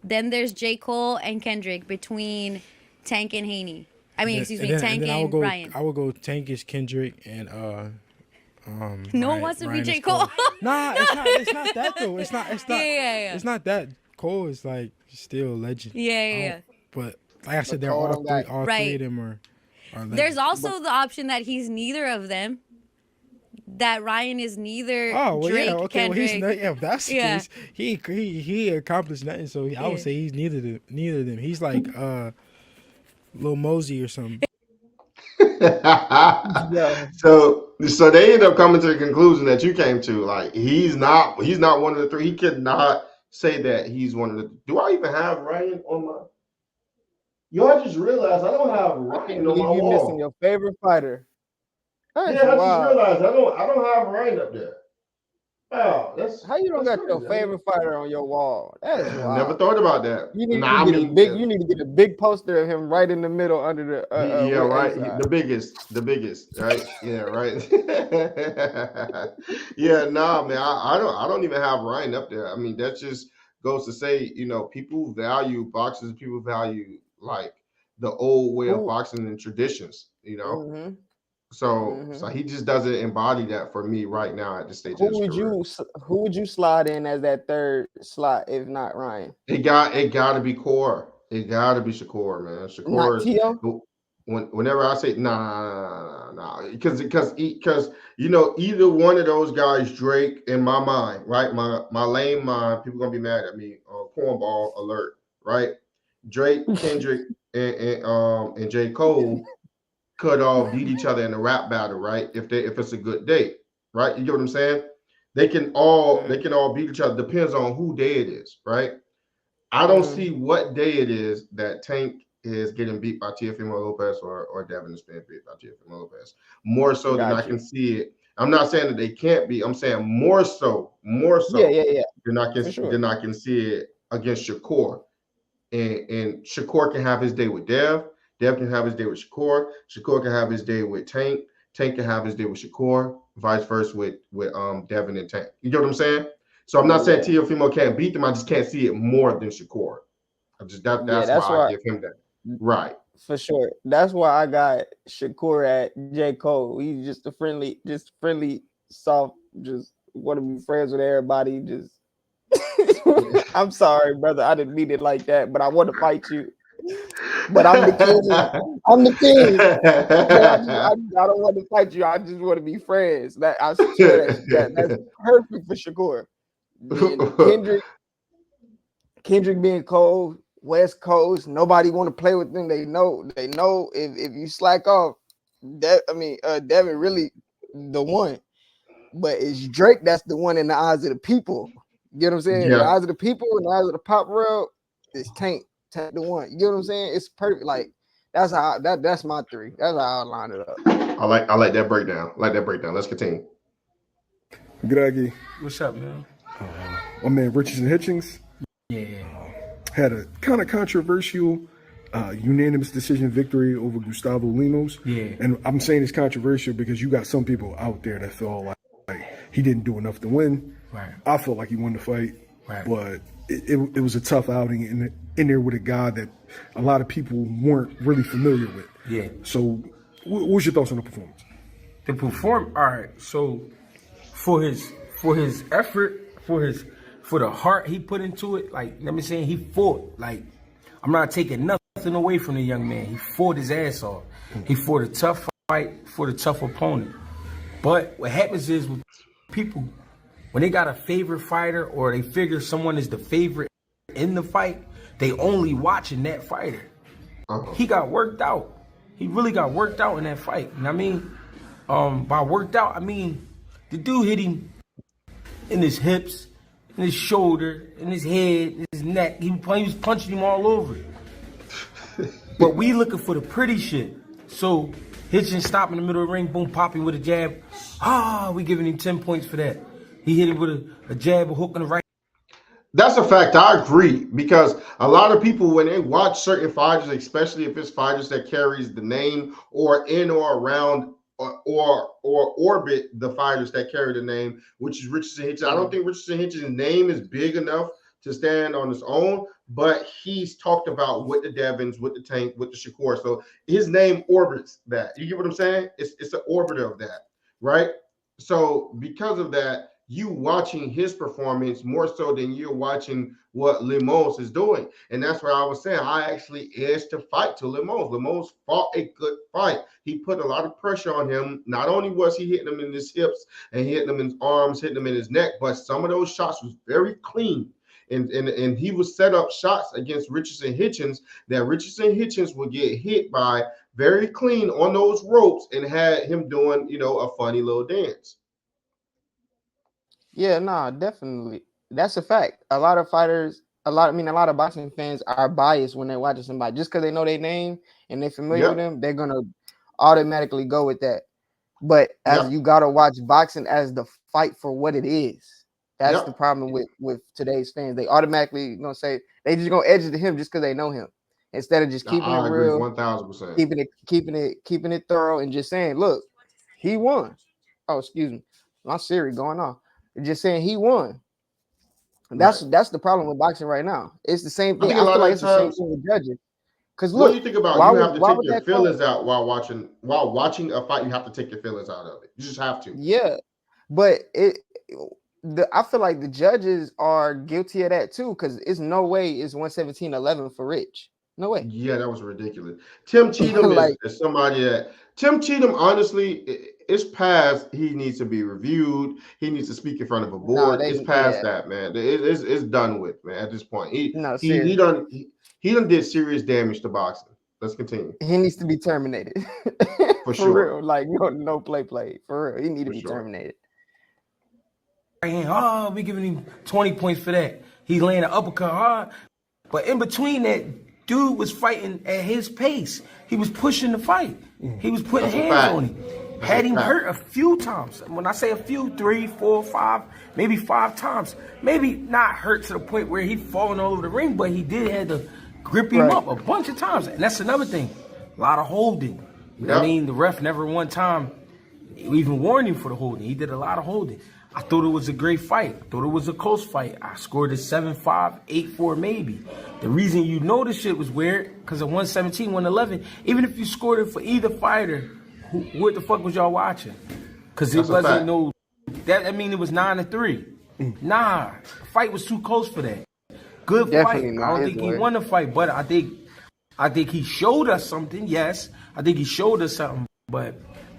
Then there's J. Cole and Kendrick between Tank and Haney. I And mean, then, excuse and me, then and Tank then I will and go. Ryan. I will go. Tankish Kendrick and No one Ryan. wants to be Ryan is J. Cole. Cole. Nah, it's not. It's not that though. It's not. It's Yeah, not. yeah, yeah. It's not that. Cole is like still a legend. Yeah, I yeah, don't, yeah. but like I said, But they're Cole all don't three. got. All three of Right. them are There's legends. But also the option that he's neither of them. That Ryan is neither Oh well, yeah, Drake, okay. Well, he's Kendrick. yeah. If that's the Yeah, case, he accomplished nothing. So I would yeah. say he's neither of them. He's like Lil Mosey or something. yo, so they end up coming to the conclusion that you came to. Like he's not one of the three. He could not say that he's one of the. Do I even have Ryan on my? Yo, I just realized I don't have I can't Ryan on my believe you missing wall. your favorite fighter. That's Yeah, I just wild. realized I don't have Ryan up there. Oh, that's How you don't that's got your crazy. favorite fighter on your wall? That's I never wild. thought about that. You need to Nah, I get a mean, big. You need to get a big poster of him right in the middle under the yeah, with A right. side. The biggest, right? Yeah, right. Yeah, nah, man. I don't even have Ryan up there. I mean, that just goes to say, people value boxers. People value like the old way of Who? boxing and traditions. Mm-hmm. So Mm-hmm. he just doesn't embody that for me right now at this stage of Who his would career. you who would you slide in as that third slot if not Ryan? It got to be Core. It got to be Shakur, man. Not Shakur is Tio? whenever I say nah, because either one of those guys, Drake, in my mind, right? My lame mind, people gonna be mad at me. Cornball alert, right? Drake, Kendrick, and J. Cole could all beat each other in a rap battle, right? If it's a good day, right? You get what I'm saying? They can all beat each other. Depends on who day it is, right? I don't Mm-hmm. see what day it is that Tank is getting beat by Teofimo Lopez or Devin is being beat by Teofimo Lopez. More so than I Got can you. see it. I'm not saying that they can't be. I'm saying more Yeah, so yeah, yeah, than I can for sure. than I can see it against Shakur. And Shakur can have his day with Dev. Dev can have his day with Shakur. Shakur can have his day with Tank. Tank can have his day with Shakur. Vice versa with Devin and Tank. You get what I'm saying? So I'm not saying Yeah. Teofimo can't beat them. I just can't see it more than Shakur. Yeah, That's that's why I why give him that. Right. for sure. That's why I got Shakur at J. Cole. He's just friendly, soft, just want to be friends with everybody. Just I'm sorry, brother. I didn't mean it like that, but I want to fight you. But I'm the king. I'm the king. But I don't want to fight you. I just want to be friends. That I swear that's perfect for Shakur. Then Kendrick being cold, West Coast, nobody want to play with them. They know if you slack off, Devin really the one. But it's Drake that's the one in the eyes of the people. You know what I'm saying? In the Yeah. eyes of the people, in the eyes of the pop world, it's Tank the one. You get what I'm saying? It's perfect. Like that's my 3. That's how I line it up. I like that breakdown. Let's continue. Greg, What's up, man? my man Richardson Hitchens Yeah. had a kind of controversial unanimous decision victory over Gustavo Limos. Yeah. And I'm saying it's controversial because you got some people out there that feel like he didn't do enough to win. Right. I felt like he won the fight, Right. but it was a tough outing in there with a guy that a lot of people weren't really familiar with. Yeah. So, what's your thoughts on the performance? All right. So for his effort, for the heart he put into it, like let me say, he fought. Like I'm not taking nothing away from the young man. He fought his ass off. He fought a tough fight, fought a tough opponent. But what happens is with people, when they got a favorite fighter or they figure someone is the favorite in the fight, they only watching that fighter. He got worked out. He really got worked out in that fight. And I mean, by worked out, I mean the dude hit him in his hips, in his shoulder, in his head, in his neck. He was punching him all over. But we looking for the pretty shit. So Hitchens stop in the middle of the ring, boom, popping with a jab. We giving him 10 points for that. He hit him with a jab, a hook on the right. That's a fact. I agree, because a lot of people, when they watch certain fighters, especially if it's fighters that carries the name or in or around or orbit the fighters that carry the name, which is Richardson Hitchens. I don't think Richardson Hitchens' name is big enough to stand on its own, but he's talked about with the Devins, with the Tank, with the Shakur. So his name orbits that. You get what I'm saying? It's an orbiter of that, right? So because of that, you watching his performance more so than you're watching what Limos is doing. And that's what I was saying. I actually edged the fight to Limos. Limos fought a good fight. He put a lot of pressure on him. Not only was he hitting him in his hips and hitting him in his arms, hitting him in his neck, but some of those shots was very clean. And he would set up shots against Richardson Hitchens that Richardson Hitchens would get hit by very clean on those ropes and had him doing, a funny little dance. Yeah, nah, definitely. That's a fact. A lot of fighters, a lot of boxing fans are biased when they're watching somebody. Just because they know their name and they're familiar with them, they're gonna automatically go with that. But as you gotta watch boxing as the fight for what it is. That's the problem with today's fans. They automatically gonna say they just gonna edge it to him just because they know him. Instead of just keeping it real, 1,000%. keeping it thorough and just saying, look, he won. Oh, excuse me. My Siri going off. Just saying he won. That's the problem with boxing right now. It's the same thing. I feel like it's the same thing with judges. Because look, what do you think about you have to take your feelings out while watching a fight? You have to take your feelings out of it. You just have to. Yeah, but I feel like the judges are guilty of that too. Because it's no way it's 117-11 for Rich. No way. Yeah, that was ridiculous. Tim Cheatham is somebody that Tim Cheatham, honestly, it's past. He needs to be reviewed. He needs to speak in front of a board. It's past that, man. It's done with, man. At this point, he done did serious damage to boxing. Let's continue. He needs to be terminated for sure. Real. Like no play for real. He needs to be terminated. We giving him 20 points for that. He laying an uppercut hard, but in between that, dude was fighting at his pace. He was pushing the fight. He was putting hands on him. Had him hurt a few times. When I say a few, 3, 4, 5, maybe 5 times. Maybe not hurt to the point where he'd falling all over the ring, but he did have to grip him up a bunch of times. And that's another thing. A lot of holding. I mean, the ref never one time even warned him for the holding. He did a lot of holding. I thought it was a great fight. I thought it was a close fight. I scored a 7-5, 8-4 maybe. The reason you know this shit was weird, because of 117, 111, even if you scored it for either fighter, what the fuck was y'all watching? Because it wasn't no... I mean, it was 9-3. Nah, the fight was too close for that. Good fight. I don't think he won the fight, but I think he showed us something, yes. I think he showed us something, but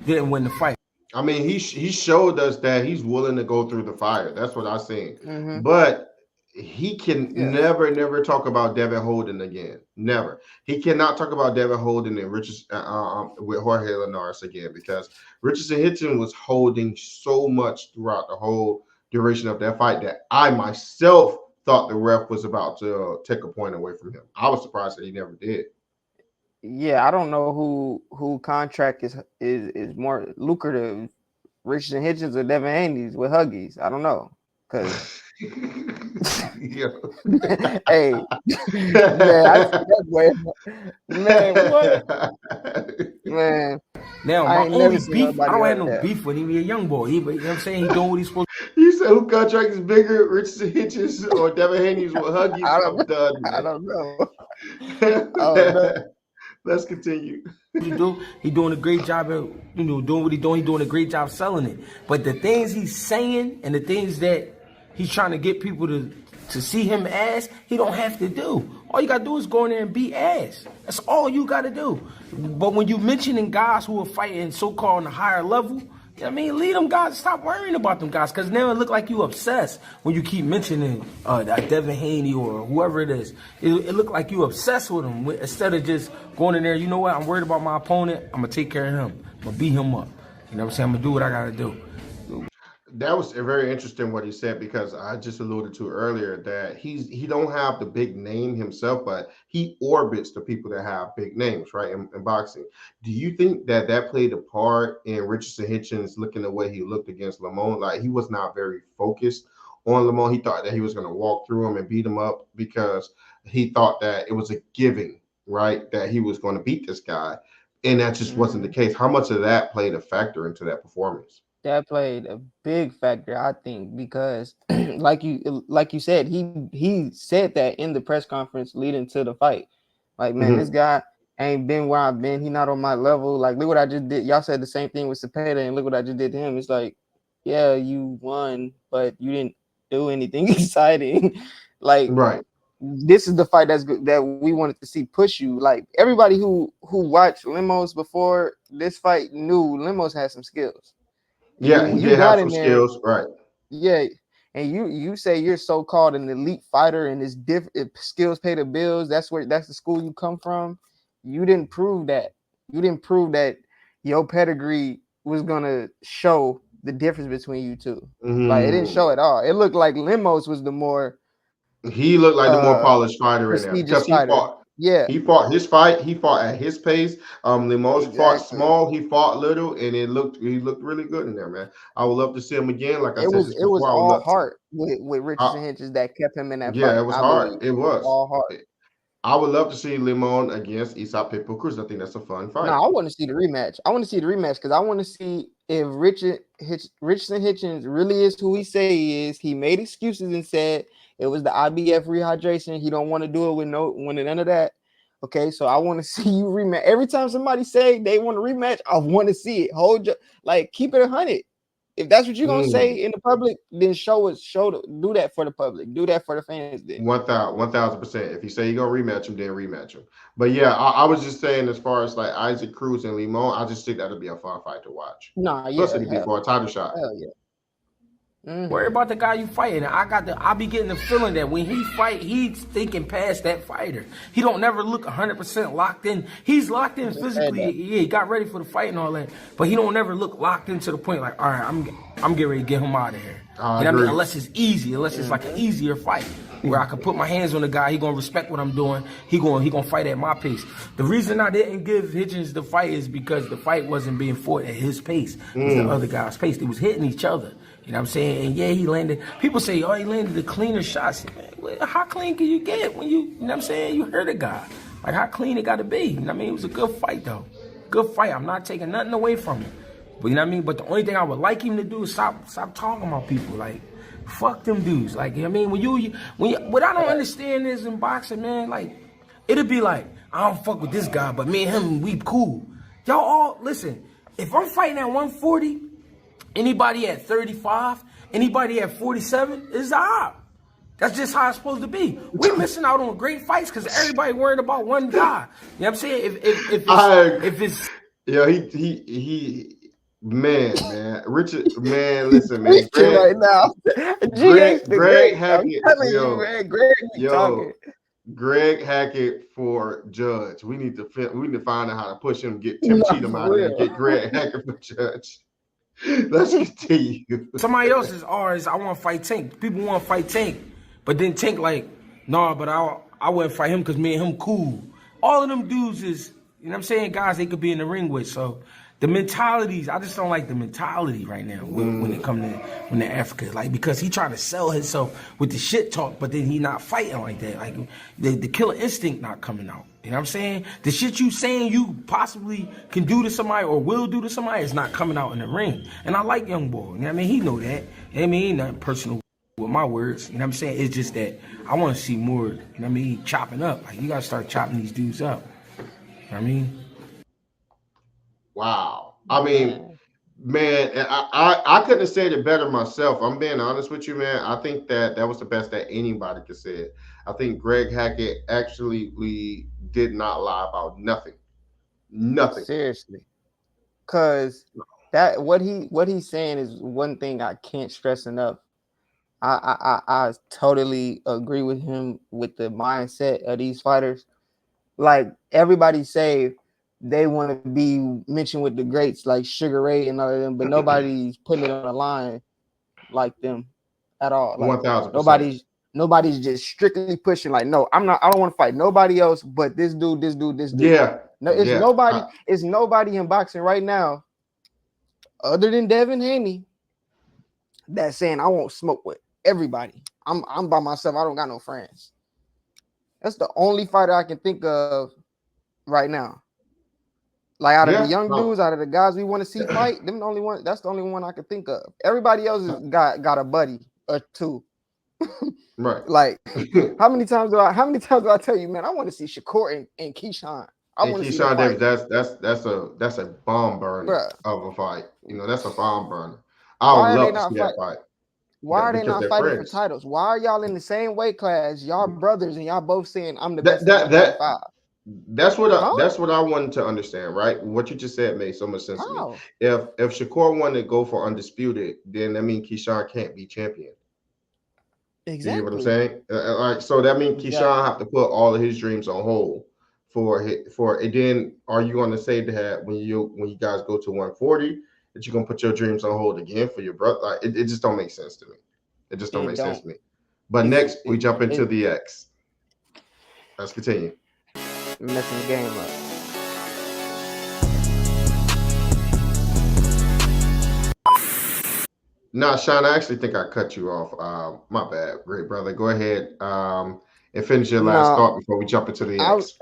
didn't win the fight. I mean, he showed us that he's willing to go through the fire. That's what I seen. But he can never talk about Devin Holden again. Never. He cannot talk about Devin Holden and with Jorge Linares again, because Richardson Hitchens was holding so much throughout the whole duration of that fight that I myself thought the ref was about to take a point away from him. I was surprised that he never did. Yeah, I don't know who contract is more lucrative, Richardson Hitchens or Devin Haney's with Huggies. I don't know, cause hey, man, I see that way. Man, what? Man, Now I my ain't only never seen beef, I nobody don't have like no that. beef with him. He a young boy. You know what I'm saying? He doing what he's supposed You said who contract is bigger, Richardson Hitchens or Devin Haney's with Huggies? I'm done, I man. don't know. Oh no. Let's continue. to do. He doing a great job of, doing what he doing. He doing a great job selling it. But the things he's saying and the things that he's trying to get people to see him as, he don't have to do. All you gotta do is go in there and beat ass. That's all you gotta do. But when you mentioning guys who are fighting so-called on a higher level, you know what I mean, leave them guys, stop worrying about them guys, because now it look like you obsessed when you keep mentioning Devin Haney or whoever it is. It look like you obsessed with them instead of just going in there, you know what, I'm worried about my opponent, I'm going to take care of him. I'm going to beat him up. You know what I'm saying? I'm going to do what I got to do. That was very interesting what he said, because I just alluded to earlier that he don't have the big name himself, but he orbits the people that have big names, right, in boxing. Do you think that played a part in Richardson Hitchens looking the way he looked against Lamont? Like, he was not very focused on Lamont. He thought that he was going to walk through him and beat him up because he thought that it was a giving, right, that he was going to beat this guy, and that just wasn't the case. How much of that played a factor into that performance? That played a big factor, I think, because like you said, he said that in the press conference leading to the fight. Like, man, this guy ain't been where I've been. He not on my level. Like, look what I just did. Y'all said the same thing with Cepeda, and look what I just did to him. It's like, yeah, you won, but you didn't do anything exciting. Like, right. This is the fight that's good, that we wanted to see push you. Like, everybody who watched Limos before this fight knew Limos had some skills. Yeah, he did have some skills, right? Yeah, and you say you're so-called an elite fighter and it's different skills pay the bills. That's the school you come from. You didn't prove that. You didn't prove that your pedigree was gonna show the difference between you two. Like, it didn't show at all. It looked like Limos was the more. He looked like the more polished fighter in there prestigious because he fighter. fought. Yeah, He fought his fight. He fought at his pace. Limos fought exactly. small. He fought little, and he looked really good in there, man. I would love to see him again. Like I said this It was before, I would all love to. heart with Richardson Hitchens that kept him in that Yeah, fight. it was I hard. believe It was all heart. I would love to see Limon against Isaac Pitbull Cruz. I think that's a fun fight. No, I want to see the rematch. I want to see the rematch because I want to see if Richardson Hitchens really is who he say he is. He made excuses and said it was the IBF rehydration. He don't want to do it with none of that. Okay, so I want to see you rematch. Every time somebody say they want a rematch, I want to see it. Keep it 100. If that's what you're gonna say in the public, then do that for the public. Do that for the fans. Then 1,000%. If you say you're gonna rematch him, then rematch him. But yeah, I was just saying, as far as like Isaac Cruz and Limon, I just think that'll be a fun fight to watch. Nah, Plus, yeah, it'd be for a title shot. hell yeah. Worry about the guy you fighting. I be getting the feeling that when he fight, he's thinking past that fighter. He don't never look 100% locked in. He's locked in physically. Yeah, he got ready for the fight and all that. But he don't never look locked into the point like, all right, I'm getting ready to get him out of here. You know what I mean? Unless it's easy, unless it's like an easier fight where I can put my hands on the guy. He gonna respect what I'm doing. He gonna fight at my pace. The reason I didn't give Hitchens the fight is because the fight wasn't being fought at his pace. It was the other guy's pace. They was hitting each other. You know what I'm saying? And yeah, he landed. People say, oh, he landed the cleaner shots. Man, how clean can you get when you know what I'm saying? You hurt a guy. Like, how clean it got to be? You know what I mean? It was a good fight, though. Good fight. I'm not taking nothing away from him. But you know what I mean? But the only thing I would like him to do is stop talking about people. Like, fuck them dudes. Like, you know what I mean? What I don't understand is in boxing, man, like, it'll be like, I don't fuck with this guy, but me and him, we cool. Y'all all, listen, if I'm fighting at 140, anybody at 35, anybody at 47 is the op. That's just how it's supposed to be. We're missing out on great fights because everybody worried about one guy. You know what I'm saying? If it's he man, Richard, man, listen, man, Greg, right now. Greg Hackett, talking. Greg Hackett for judge. We need to find out how to push him, get Tim Cheatham out of there, and get Greg Hackett for judge. Let's continue. Somebody else's ours. I want to fight Tank. People want to fight Tank. But then Tank like, nah, but I wouldn't fight him because me and him cool. All of them dudes is, you know what I'm saying, guys they could be in the ring with. So the mentalities, I just don't like the mentality right now when it come to Africa. Like, because he trying to sell himself with the shit talk, but then he not fighting like that. Like the killer instinct not coming out. You know what I'm saying? The shit you saying you possibly can do to somebody or will do to somebody is not coming out in the ring. And I like Young Boy. You know what I mean? He know that. I mean, ain't nothing personal with my words. You know what I'm saying? It's just that I want to see more, you know what I mean, chopping up. Like, you got to start chopping these dudes up. You know what I mean? Wow. I mean, man, I couldn't have said it better myself. I'm being honest with you, man. I think that was the best that anybody could say it. I think Greg Hackett actually did not lie about nothing. Nothing. Seriously. Cause that what he's saying is one thing I can't stress enough. I totally agree with him with the mindset of these fighters. Like, everybody say they want to be mentioned with the greats like Sugar Ray and all of them, but nobody's putting it on the line like them at all. Like 1000%. nobody's just strictly pushing like, no, I don't want to fight nobody else but this dude. Yeah. No, it's Yeah. nobody in boxing right now other than Devin Haney that's saying I won't smoke with everybody. I'm by myself. I don't got no friends. That's the only fighter I can think of right now. Like, out of the young dudes, out of the guys we want to see fight, them the only one. That's the only one I can think of. Everybody else has got a buddy or two. Right. Like, how many times do I tell you, man? I want to see Shakur and Keyshawn. I want to see them fight. Davis, that's a bomb burner Bruh. of a fight. You know, that's a bomb burner. I Why would are they love to not see that fighting? fight. Why are they Because not they're fighting for friends. titles? Why are y'all in the same weight class? Y'all brothers, and y'all both saying I'm the That best at that that 135. that's what I wanted to understand, right? What you just said made so much sense to me. How? If Shakur wanted to go for undisputed, then that means Keyshawn can't be champion. You get what I'm Exactly. saying? So that means Keyshawn Exactly. have to put all of his dreams on hold for and then are you going to say that when you guys go to 140 that you're going to put your dreams on hold again for your brother? Like, it just don't make sense to me. It just don't It make sense don't. to me. But It's next we jump into it the X. Let's continue. messing the game up. Now, Sean, I actually think I cut you off. My bad, great brother. Go ahead and finish your last No, thought before we jump into the X.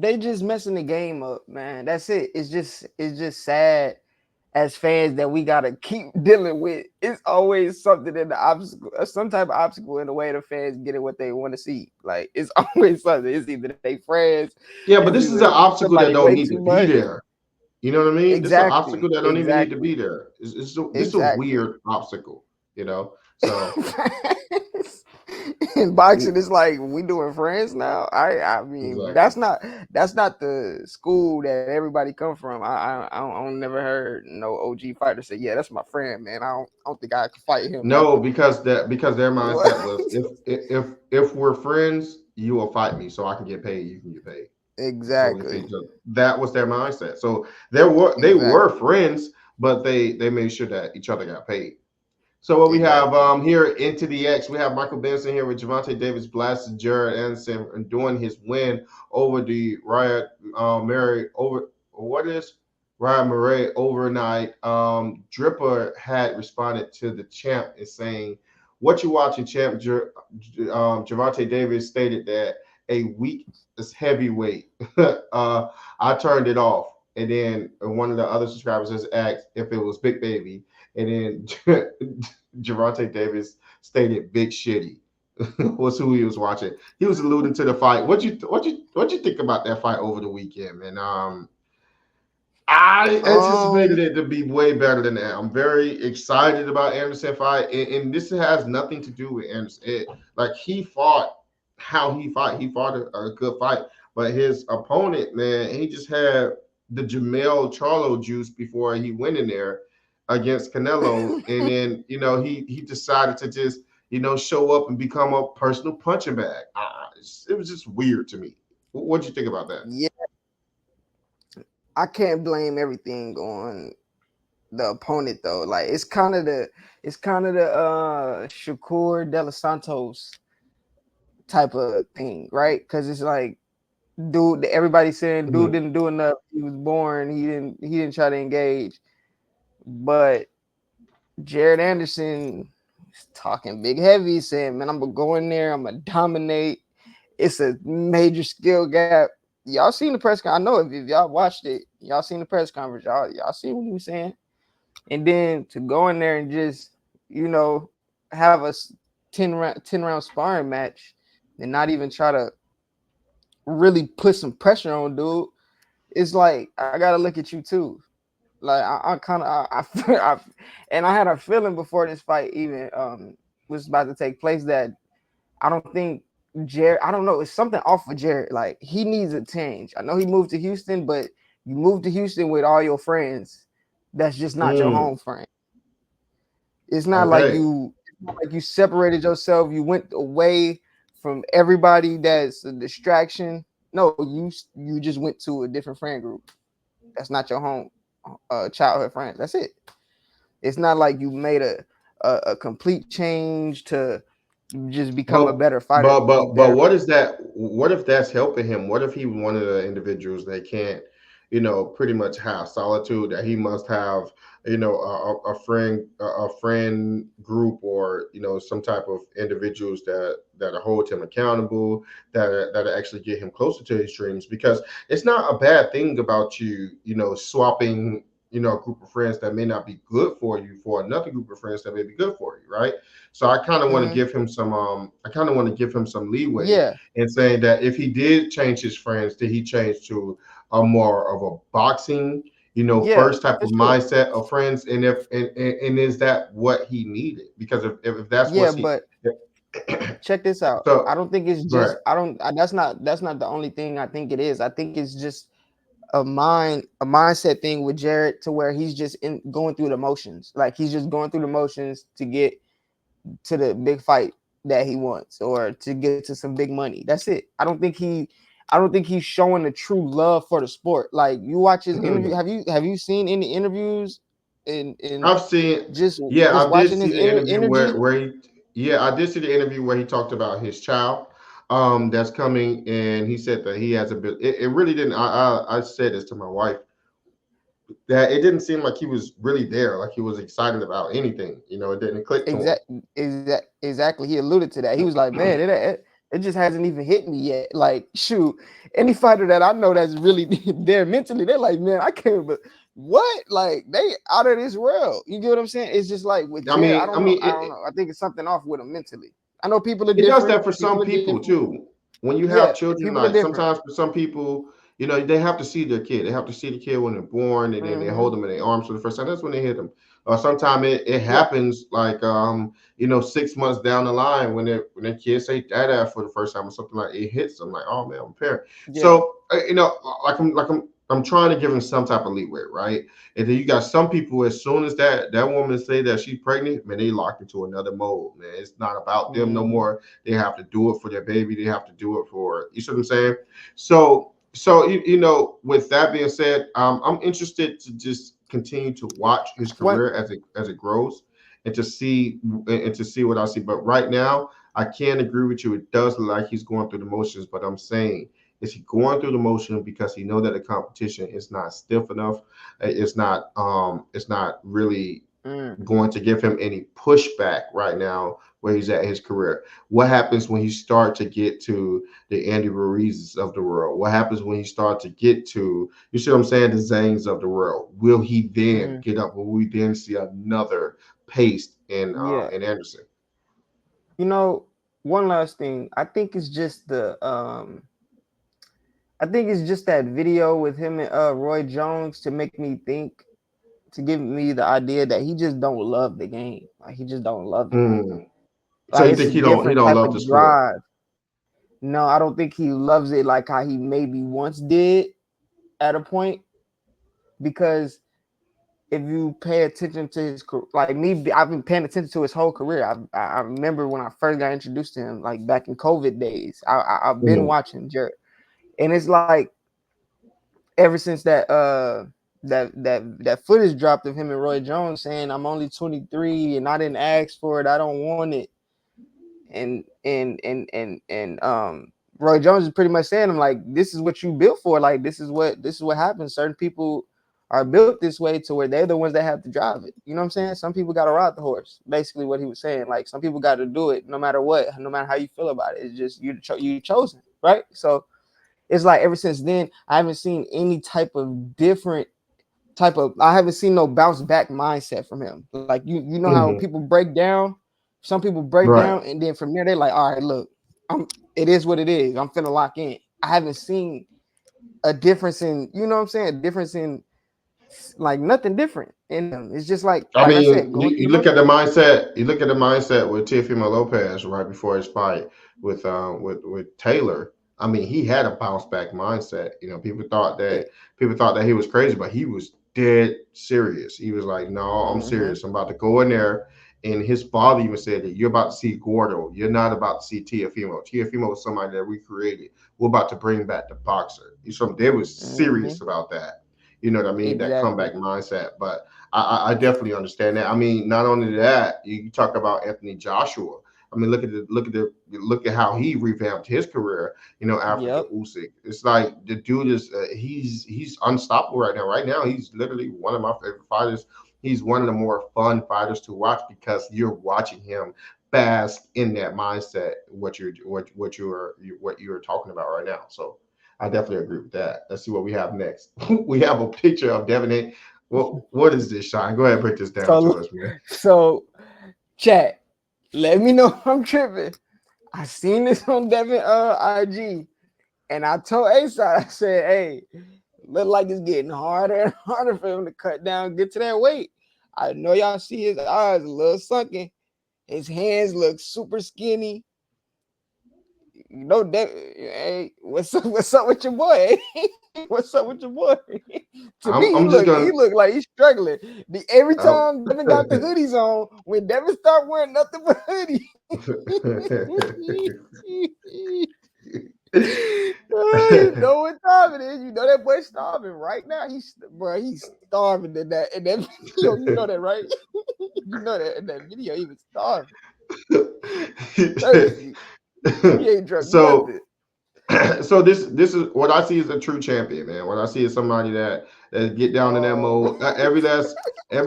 they just messing the game up, man. That's it. It's just sad as fans that we gotta keep dealing with. It's always something in the obstacle, some type of obstacle in the way the fans getting what they want to see. Like, it's always something. It's either they friends, Yeah, but it's this is an either obstacle that somebody don't way need to too be much. there. You know what I mean? This is an obstacle Exactly. that don't even need to be there. This is a Exactly. weird obstacle, you know? So, In boxing, it's like we doing friends now. I mean, exactly. that's not the school that everybody come from. I don't never heard no OG fighter say, yeah, that's my friend, man. I don't think I can fight him No, ever. because their What? mindset was if we're friends, you will fight me so I can get paid, you can get paid. So we Exactly. see each other. That was their mindset. So they were Exactly. friends, but they made sure that each other got paid. So what we have Exactly. here into the X, we have Michael Benson here with Javante Davis, blasting Jared Anderson and doing his win over the Riot Murray over what is Ryan Murray overnight. Dripper had responded to the champ and saying, "What you watching, champ?" Javante Davis stated that a weak is heavyweight. I turned it off, and then one of the other subscribers has asked if it was Big Baby. And then Javante Davis stated Big Shitty was who he was watching. He was alluding to the fight. What you think about that fight over the weekend, man? I anticipated it to be way better than that. I'm very excited about Anderson fight, and this has nothing to do with Anderson. Like, he fought how he fought. He fought a good fight, but his opponent, man, he just had the Jamel Charlo juice before he went in there against Canelo, and then he decided to just show up and become a personal punching bag. It was just weird to me. What'd you think about that? Yeah, I can't blame everything on the opponent though. Like, it's kind of the Shakur De Los Santos type of thing, right? Because it's like, dude, everybody's saying dude didn't do enough. He was born. He didn't try to engage. But Jared Anderson is talking big heavy, saying, "Man, I'm gonna go in there. I'm gonna dominate. It's a major skill gap." Y'all seen the press conference? I know if y'all watched it, y'all seen the press conference. Y'all seen what he was saying. And then to go in there and just, have a 10 round sparring match and not even try to really put some pressure on dude, it's like, I gotta look at you too. Like I kind of and I had a feeling before this fight even was about to take place that I don't think Jared, I don't know, it's something off with Jared. Like he needs a change. I know he moved to Houston, but you moved to Houston with all your friends. That's just not your home friend. It's not like Okay. you separated yourself. You went away from everybody that's a distraction. No, you just went to a different friend group. That's not your home childhood friends. That's it. It's not like you made a complete change to just become a But better fighter. but what is that? What if that's helping him? What if he one of the individuals that can't, pretty much have solitude, that he must have, a friend group, or some type of individuals that hold him accountable, that actually get him closer to his dreams. Because it's not a bad thing about you, swapping, a group of friends that may not be good for you for another group of friends that may be good for you, right? So I kind of want to give him some leeway Yeah, in saying that if he did change his friends, did he change to a more of a boxing, yeah, first type for of sure. mindset of friends? And if and is that what he needed? Because if that's what Yeah, he but check this out. I so don't think it's go just. ahead. That's not the only thing I think it is. I think it's just a mindset thing with Jared, to where he's just going through the motions. Like he's just going through the motions to get to the big fight that he wants, or to get to some big money. That's it. I don't think he's showing the true love for the sport. Like you watch his interview. Have you seen any interviews in I've seen, just yeah, just I did watching see his the interview energy? I did see the interview where he talked about his child, that's coming, and he said that he has a bit. It really didn't. I said this to my wife, that it didn't seem like he was really there, like he was excited about anything. It didn't click to Exactly. He alluded to that. He was like, "Man, it just hasn't even hit me yet." Like, shoot, any fighter that I know that's really there mentally, they're like, "Man, I can't." But what? Like, they out of this world. You get what I'm saying? It's just like with him. Jared. I I don't know. mean, I don't know. I think it's something off with him mentally. I know people are it does different. that for some People are people different. too. When you have Yeah, children, people are like different. sometimes for some people, they have to see their kid. They have to see the kid when they're born, and then they Hmm. hold them in their arms for the first time. That's when they hit them. Or sometimes it Yeah, happens like 6 months down the line when their kids say dada for the first time or something, like it hits them like, oh man, I'm a parent. yeah. So I'm trying to give them some type of leeway, right? And then you got some people, as soon as that woman say that she's pregnant, man, they locked into another mode, man. It's not about them no Hmm. more. They have to do it for their baby. They have to do it for, you see what I'm saying? So with that being said, I'm interested to just continue to watch his What? career as it grows, and to see what I see. But right now, I can't agree with you. It does look like he's going through the motions, but I'm saying, is he going through the motion because he know that the competition is not stiff enough? It's not really Mm. going to give him any pushback right now where he's at in his career. What happens when he start to get to the Andy Ruiz's of the world? What happens when he start to get to, you see what I'm saying, the Zangs of the world? Will he then Mm. get up? Will we then see another pace Yeah. in Anderson? You know, one last thing. I think it's just that video with him and Roy Jones to make me think, to give me the idea that he just don't love the game. Like he just don't love it. Mm. So Like you it's think a he different don't type love the of sport? drive. No, I don't think he loves it like how he maybe once did at a point. Because if you pay attention to like me, I've been paying attention to his whole career. I remember when I first got introduced to him, like back in COVID days. I've been Mhm. watching Jared, and it's like ever since that footage dropped of him and Roy Jones saying, "I'm only 23 and I didn't ask for it, I don't want it." and Roy Jones is pretty much saying, I'm like, this is what you built for. Like, this is what happens. Certain people are built this way to where they're the ones that have to drive it. You know what I'm saying? Some people got to ride the horse. Basically, what he was saying. Like, some people got to do it no matter what, no matter how you feel about it. It's just you chosen, right? So it's like ever since then, I haven't seen any type of different I haven't seen no bounce back mindset from him. Like you know how people break down. Some people break Right. down, and then from there they're like, all right, look, it is what it is. I'm finna lock in. I haven't seen a difference in, you know what I'm saying? A difference in like nothing different in him. It's just like I I said, mean, going to you the look ring. at the mindset. You look at the mindset with Teofimo Lopez right before his fight with Taylor. I mean, he had a bounce back mindset. You know, people thought that he was crazy, but he was dead serious. He was like, "No, I'm Mm-hmm. serious. I'm about to go in there." And his father even said that you're about to see Gordo. You're not about to see Teofimo. Teofimo was somebody that we created. We're about to bring back the boxer. So they was Mm-hmm. serious about that. You know what I mean? That Exactly. comeback mindset, but. I definitely understand that. I mean, not only that, you talk about Anthony Joshua. I mean, look at how he revamped his career. You know, after the Yep. Usyk, it's like the dude is he's unstoppable right now. Right now, he's literally one of my favorite fighters. He's one of the more fun fighters to watch because you're watching him bask in that mindset. What you are talking about right now. So. I definitely agree with that. Let's see what we have next. We have a picture of Devin. What is this, Sean? Go ahead and break this down So to us, man. so chat. Let me know if I'm tripping. I seen this on Devin IG, and I told A-Side, I said, hey, look like it's getting harder and harder for him to cut down, get to that weight. I know y'all see his eyes a little sunken. His hands look super skinny. You know that. Hey, what's up with your boy? What's up with your boy? To me, I'm just he gonna. look like he's struggling. Every I'm, time Devin got the hoodies on, when Devin start wearing nothing but hoodie. You know what time it is. You know that boy starving right now. He's starving in that video. You know that, right? You know that in that video he was starving. Crazy. He ain't drunk so nothing. so this is what I see as a true champion, man. What I see is somebody that get down in that Oh, mode. Every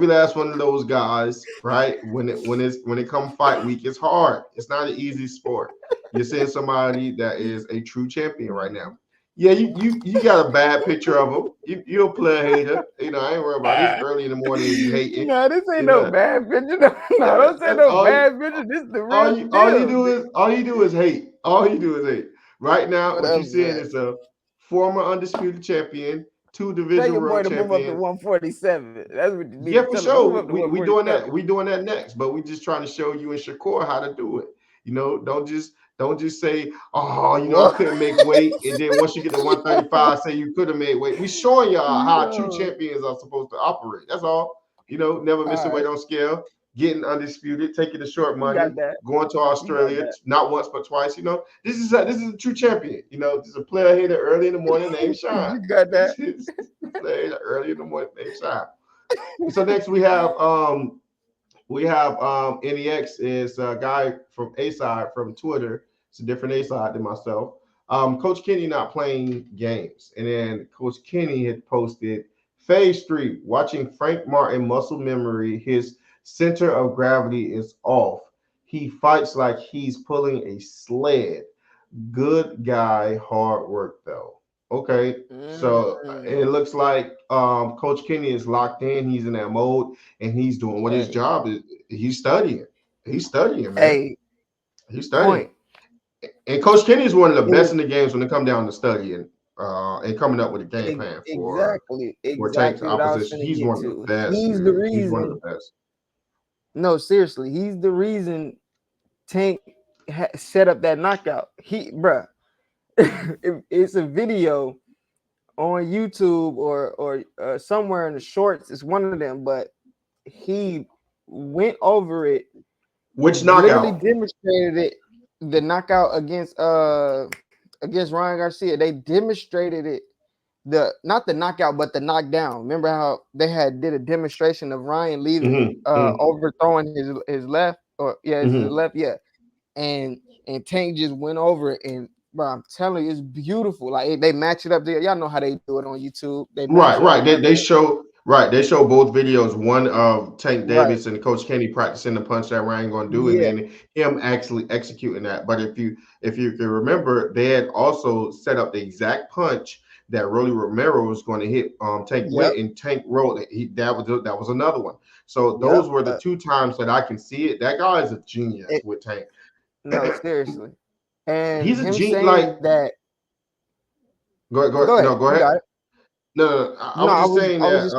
last one of those guys, right? When it come fight week, it's hard. It's not an easy sport. You're seeing somebody that is a true champion right now. Yeah, you got a bad picture of him. You're a player hater. You know, I ain't worried about this early in the morning and you hating. no, this ain't You no know, bad picture. No, no, don't say that's no all bad picture. This is the all real you deal. do is hate. All you do is hate. Right now, what you're Whatever, seeing man. is a former undisputed champion, two Tell division your boy world to move up to champion. 147. That's what you need Yeah, to for tell him. Move sure. up to We doing that. 147. We doing that next, but we just trying to show you and Shakur how to do it. You know, don't just say, oh, I What? couldn't make weight, and then once you get to 135, say you could have made weight. We showing y'all how true Yo. champions are supposed to operate. That's all. Never All missing right. weight on scale, getting undisputed, taking the short You got money, that. going to You got Australia that. not once but twice. This is a true champion. This is a player hater early in the morning named Shine. You got that. This is a player hater early in the morning named Shine. So next we have NEX is a guy from A side from Twitter. It's a different A side than myself. Coach Kenny not playing games, and then Coach Kenny had posted Phase Street watching Frank Martin muscle memory. His center of gravity is off. He fights like he's pulling a sled. Good guy, hard work though. Okay, so it Mm. looks like Coach Kenny is locked in. He's in that mode, and he's doing what his Hey, job is. He's studying. He's studying, man. hey, He's studying. point. And Coach Kenny is one of the It best was in the games when it come down to studying and coming up with a game plan for Tank's exactly what I was opposition. finna He's get one of the to. best, He's the man. He's one of the reason. best. No, seriously, he's the reason Tank set up that knockout. Bruh, it's a video on YouTube or somewhere in the shorts. It's one of them, but he went over it, Which literally knockout? demonstrated it. The knockout against Ryan Garcia. They demonstrated it. The not the knockout, but the knockdown. Remember how they did a demonstration of Ryan leaving, Mm-hmm. overthrowing his left, or yeah, his Mm-hmm. left, yeah. and Tank just went over it, and bro, I'm telling you, it's beautiful. Like they match it up there. Y'all know how they do it on YouTube. They match it up Right. They together. show They show both videos. One of Tank Right. Davis and Coach Kenny practicing the punch that Ryan gonna do, and Yeah. then him actually executing that. But if you can remember, they had also set up the exact punch that Rolly Romero was going to hit Tank Yep. with, and Tank rolled it. That was another one. So Yep. those were the two times that I can see it. That guy is a genius It, with Tank. no, seriously. And He's a him genius. saying Like that. Go no, ahead. go You ahead. got it. No. I No, was just saying I was that. just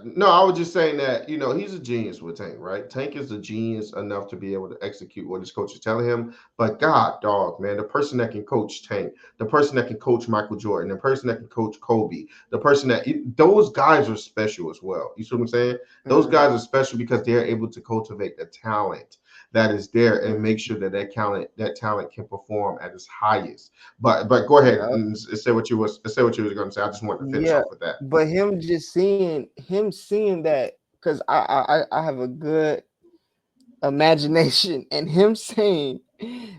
No, I was just saying that, he's a genius with Tank, right? Tank is a genius enough to be able to execute what his coach is telling him. But God, dog, man, the person that can coach Tank, the person that can coach Michael Jordan, the person that can coach Kobe, the person those guys are special as well. You see what I'm saying? Those mm, guys are special because they're able to cultivate the talent that is there and make sure that that talent can perform at its highest. But go ahead yeah. and say what you was going to say. I just wanted to finish Yeah, off with that. but him seeing that, because I have a good imagination, and him saying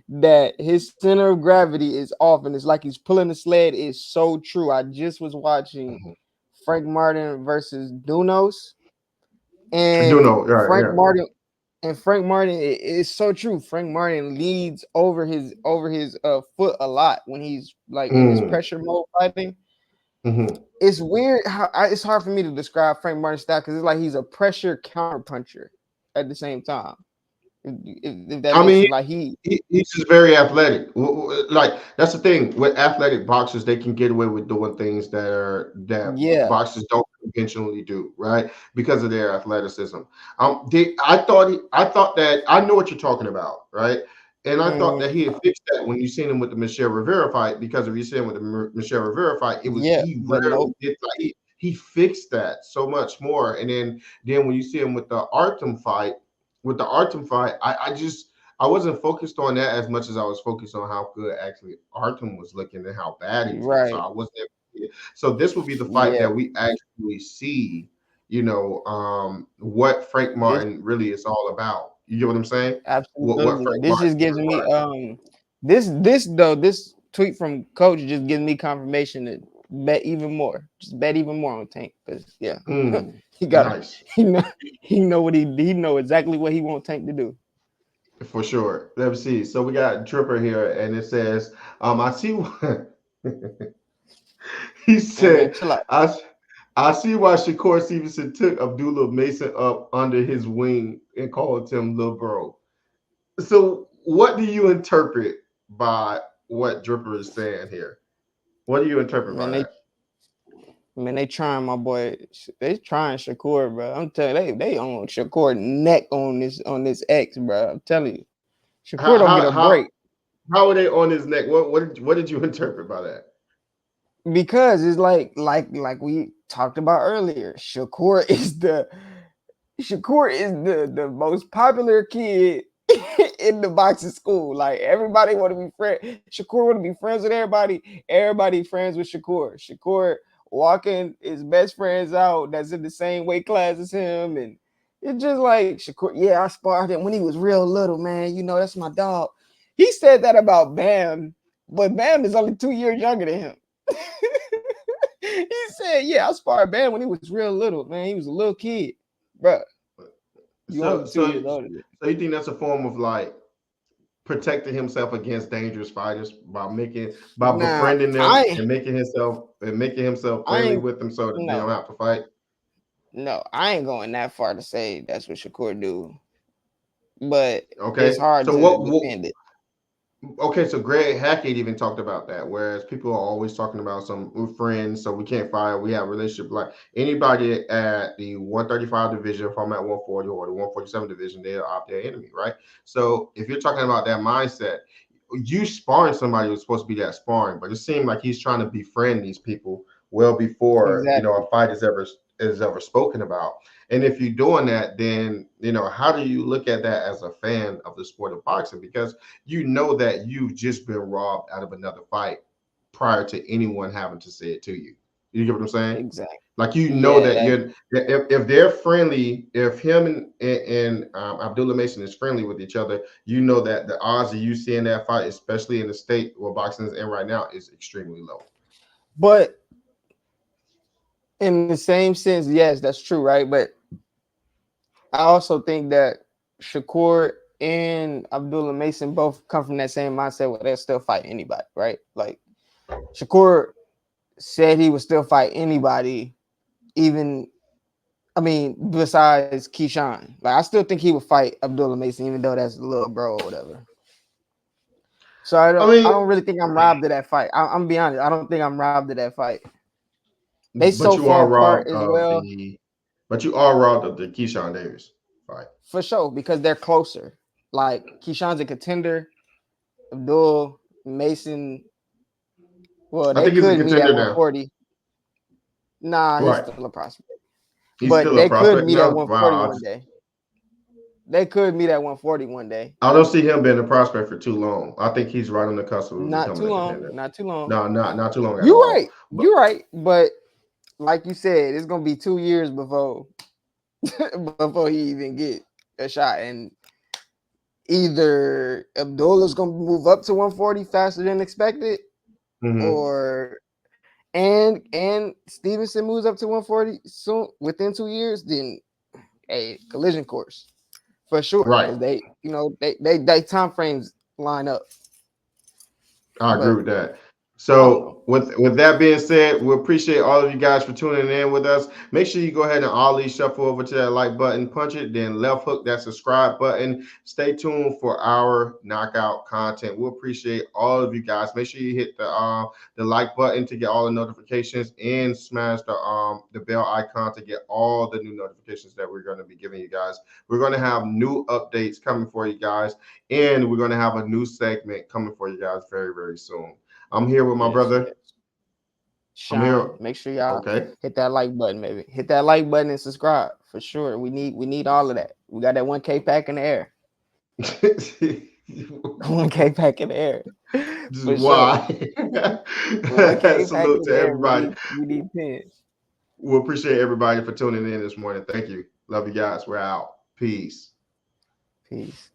that his center of gravity is off and it's like he's pulling the sled is so true. I just was watching Mhm. Frank Martin versus Dunos, I do and know, right? Frank Yeah. Martin Frank Martin is so true. Frank Martin leads over his foot a lot when he's like in this Mm, pressure mode fighting. hmm It's weird how it's hard for me to describe Frank Martin's style because it's like he's a pressure counter puncher at the same time. If that I makes mean, sense, like he, he's just very athletic. Like that's the thing with athletic boxers, they can get away with doing things that yeah, boxers don't conventionally do, right? Because of their athleticism. I thought that I know what you're talking about, right? And I thought that mm, he had fixed that when you seen him with the Michelle Rivera fight, because if you see him with the Michelle Rivera fight, it was yeah, he but rarely nope, did like he fixed that so much more. And then when you see him with the Artem fight, I wasn't focused on that as much as I was focused on how good actually Artem was looking and how bad he was looking. So right, I wasn't so this would be the fight yeah, that we actually see, what Frank this Martin really is all about. You get what I'm saying? What absolutely. Frank This Martin just gives me this tweet from coach just gives me confirmation to bet even more, just bet even more on Tank because yeah, he got Nice. he know he know exactly what he want Tank to do. For sure. Let me see. So we got Tripper here, and it says, I see what he Hey man, said. chill out. I I see why Shakur Stevenson took Abdullah Mason up under his wing and called him little bro. So what do you interpret by what Dripper is saying here? What do you interpret Man, by they that? man, they trying my boy. They trying Shakur, bro. I'm telling you, they on Shakur neck on this X, bro. I'm telling you, Shakur How don't get how a how break how are they on his neck? What did you interpret by that? because it's like we talked about earlier. Shakur is the most popular kid in the boxing school. Like everybody want to be friends. Shakur want to be friends with everybody. Everybody friends with Shakur. Shakur walking his best friends out that's in the same weight class as him, and it's just like Shakur. Yeah, I sparred him when he was real little, man. You know that's my dog. He said that about Bam, but Bam is only 2 years younger than him. He said, "Yeah, I sparred Bam when he was real little, man. He was a little kid, bro. You So only two so years older than." so you think that's a form of like protecting himself against dangerous fighters by Nah, befriending them I and making himself I friendly ain't with them so that they don't no have to fight? no I ain't going that far to say that's what Shakur do, but it's Okay. hard So to what defend it. Okay, so Greg Hackett even talked about that. Whereas people are always talking about some we're friends, so we can't fight. We have a relationship. Like anybody at the 135 division, if I'm at 140 or the 147 division, they're opt their enemy, right? So if you're talking about that mindset, you sparring somebody who's supposed to be that sparring, but it seemed like he's trying to befriend these people well before Exactly. a fight is ever spoken about. And if you're doing that, then how do you look at that as a fan of the sport of boxing? Because you know that you've just been robbed out of another fight prior to anyone having to say it to you. You get what I'm saying? Exactly. Like you know Yeah. that you're if they're friendly, if him and Abdullah Mason is friendly with each other, you know that the odds of you seeing that fight, especially in the state where boxing is in right now, is extremely low. But in the same sense, yes, that's true, right? But I also think that Shakur and Abdullah Mason both come from that same mindset where they'll still fight anybody, right? Like Shakur said he would still fight anybody, even besides Keyshawn. Like I still think he would fight Abdullah Mason, even though that's a little bro or whatever. So I don't really think I'm robbed of that fight. I'm gonna be honest. I don't think I'm robbed of that fight. They But so you far are apart robbed as of well. the Keyshawn Davis fight. For sure, because they're closer. Like Keyshawn's a contender. Abdul Mason, well, I they think he's a could meet at contender now. 140. Nah, he's Right. still a prospect. He's But still a they could prospect meet at now. 140 one day. They could meet at 140 one day. I don't see him being a prospect for too long. I think he's right on the cusp of Not becoming too a long. contender. Not too long. No, not too long at You're all. right. You're right. But like you said, it's gonna be 2 years before before he even get a shot. And either Abdullah's gonna move up to 140 faster than expected, or and Stevenson moves up to 140 soon within 2 years, then a collision course for sure. Right. Because they time frames line up. I agree But with that. I don't know. So with that being said, we appreciate all of you guys for tuning in with us. Make sure you go ahead and always shuffle over to that like button, punch it, then left hook that subscribe button. Stay tuned for our knockout content. We appreciate all of you guys. Make sure you hit the like button to get all the notifications and smash the bell icon to get all the new notifications that we're going to be giving you guys. We're going to have new updates coming for you guys, and we're going to have a new segment coming for you guys very, very soon. I'm here with my brother. Sean, I'm here. make sure y'all Okay. hit that like button, baby. Hit that like button and subscribe for sure. We need all of that. We got that 1K pack in the air. 1K pack in the air. For Why? sure. 1K pack Salute in to the air. everybody. We need 10. We appreciate everybody for tuning in this morning. Thank you. Love you guys. We're out. Peace. Peace.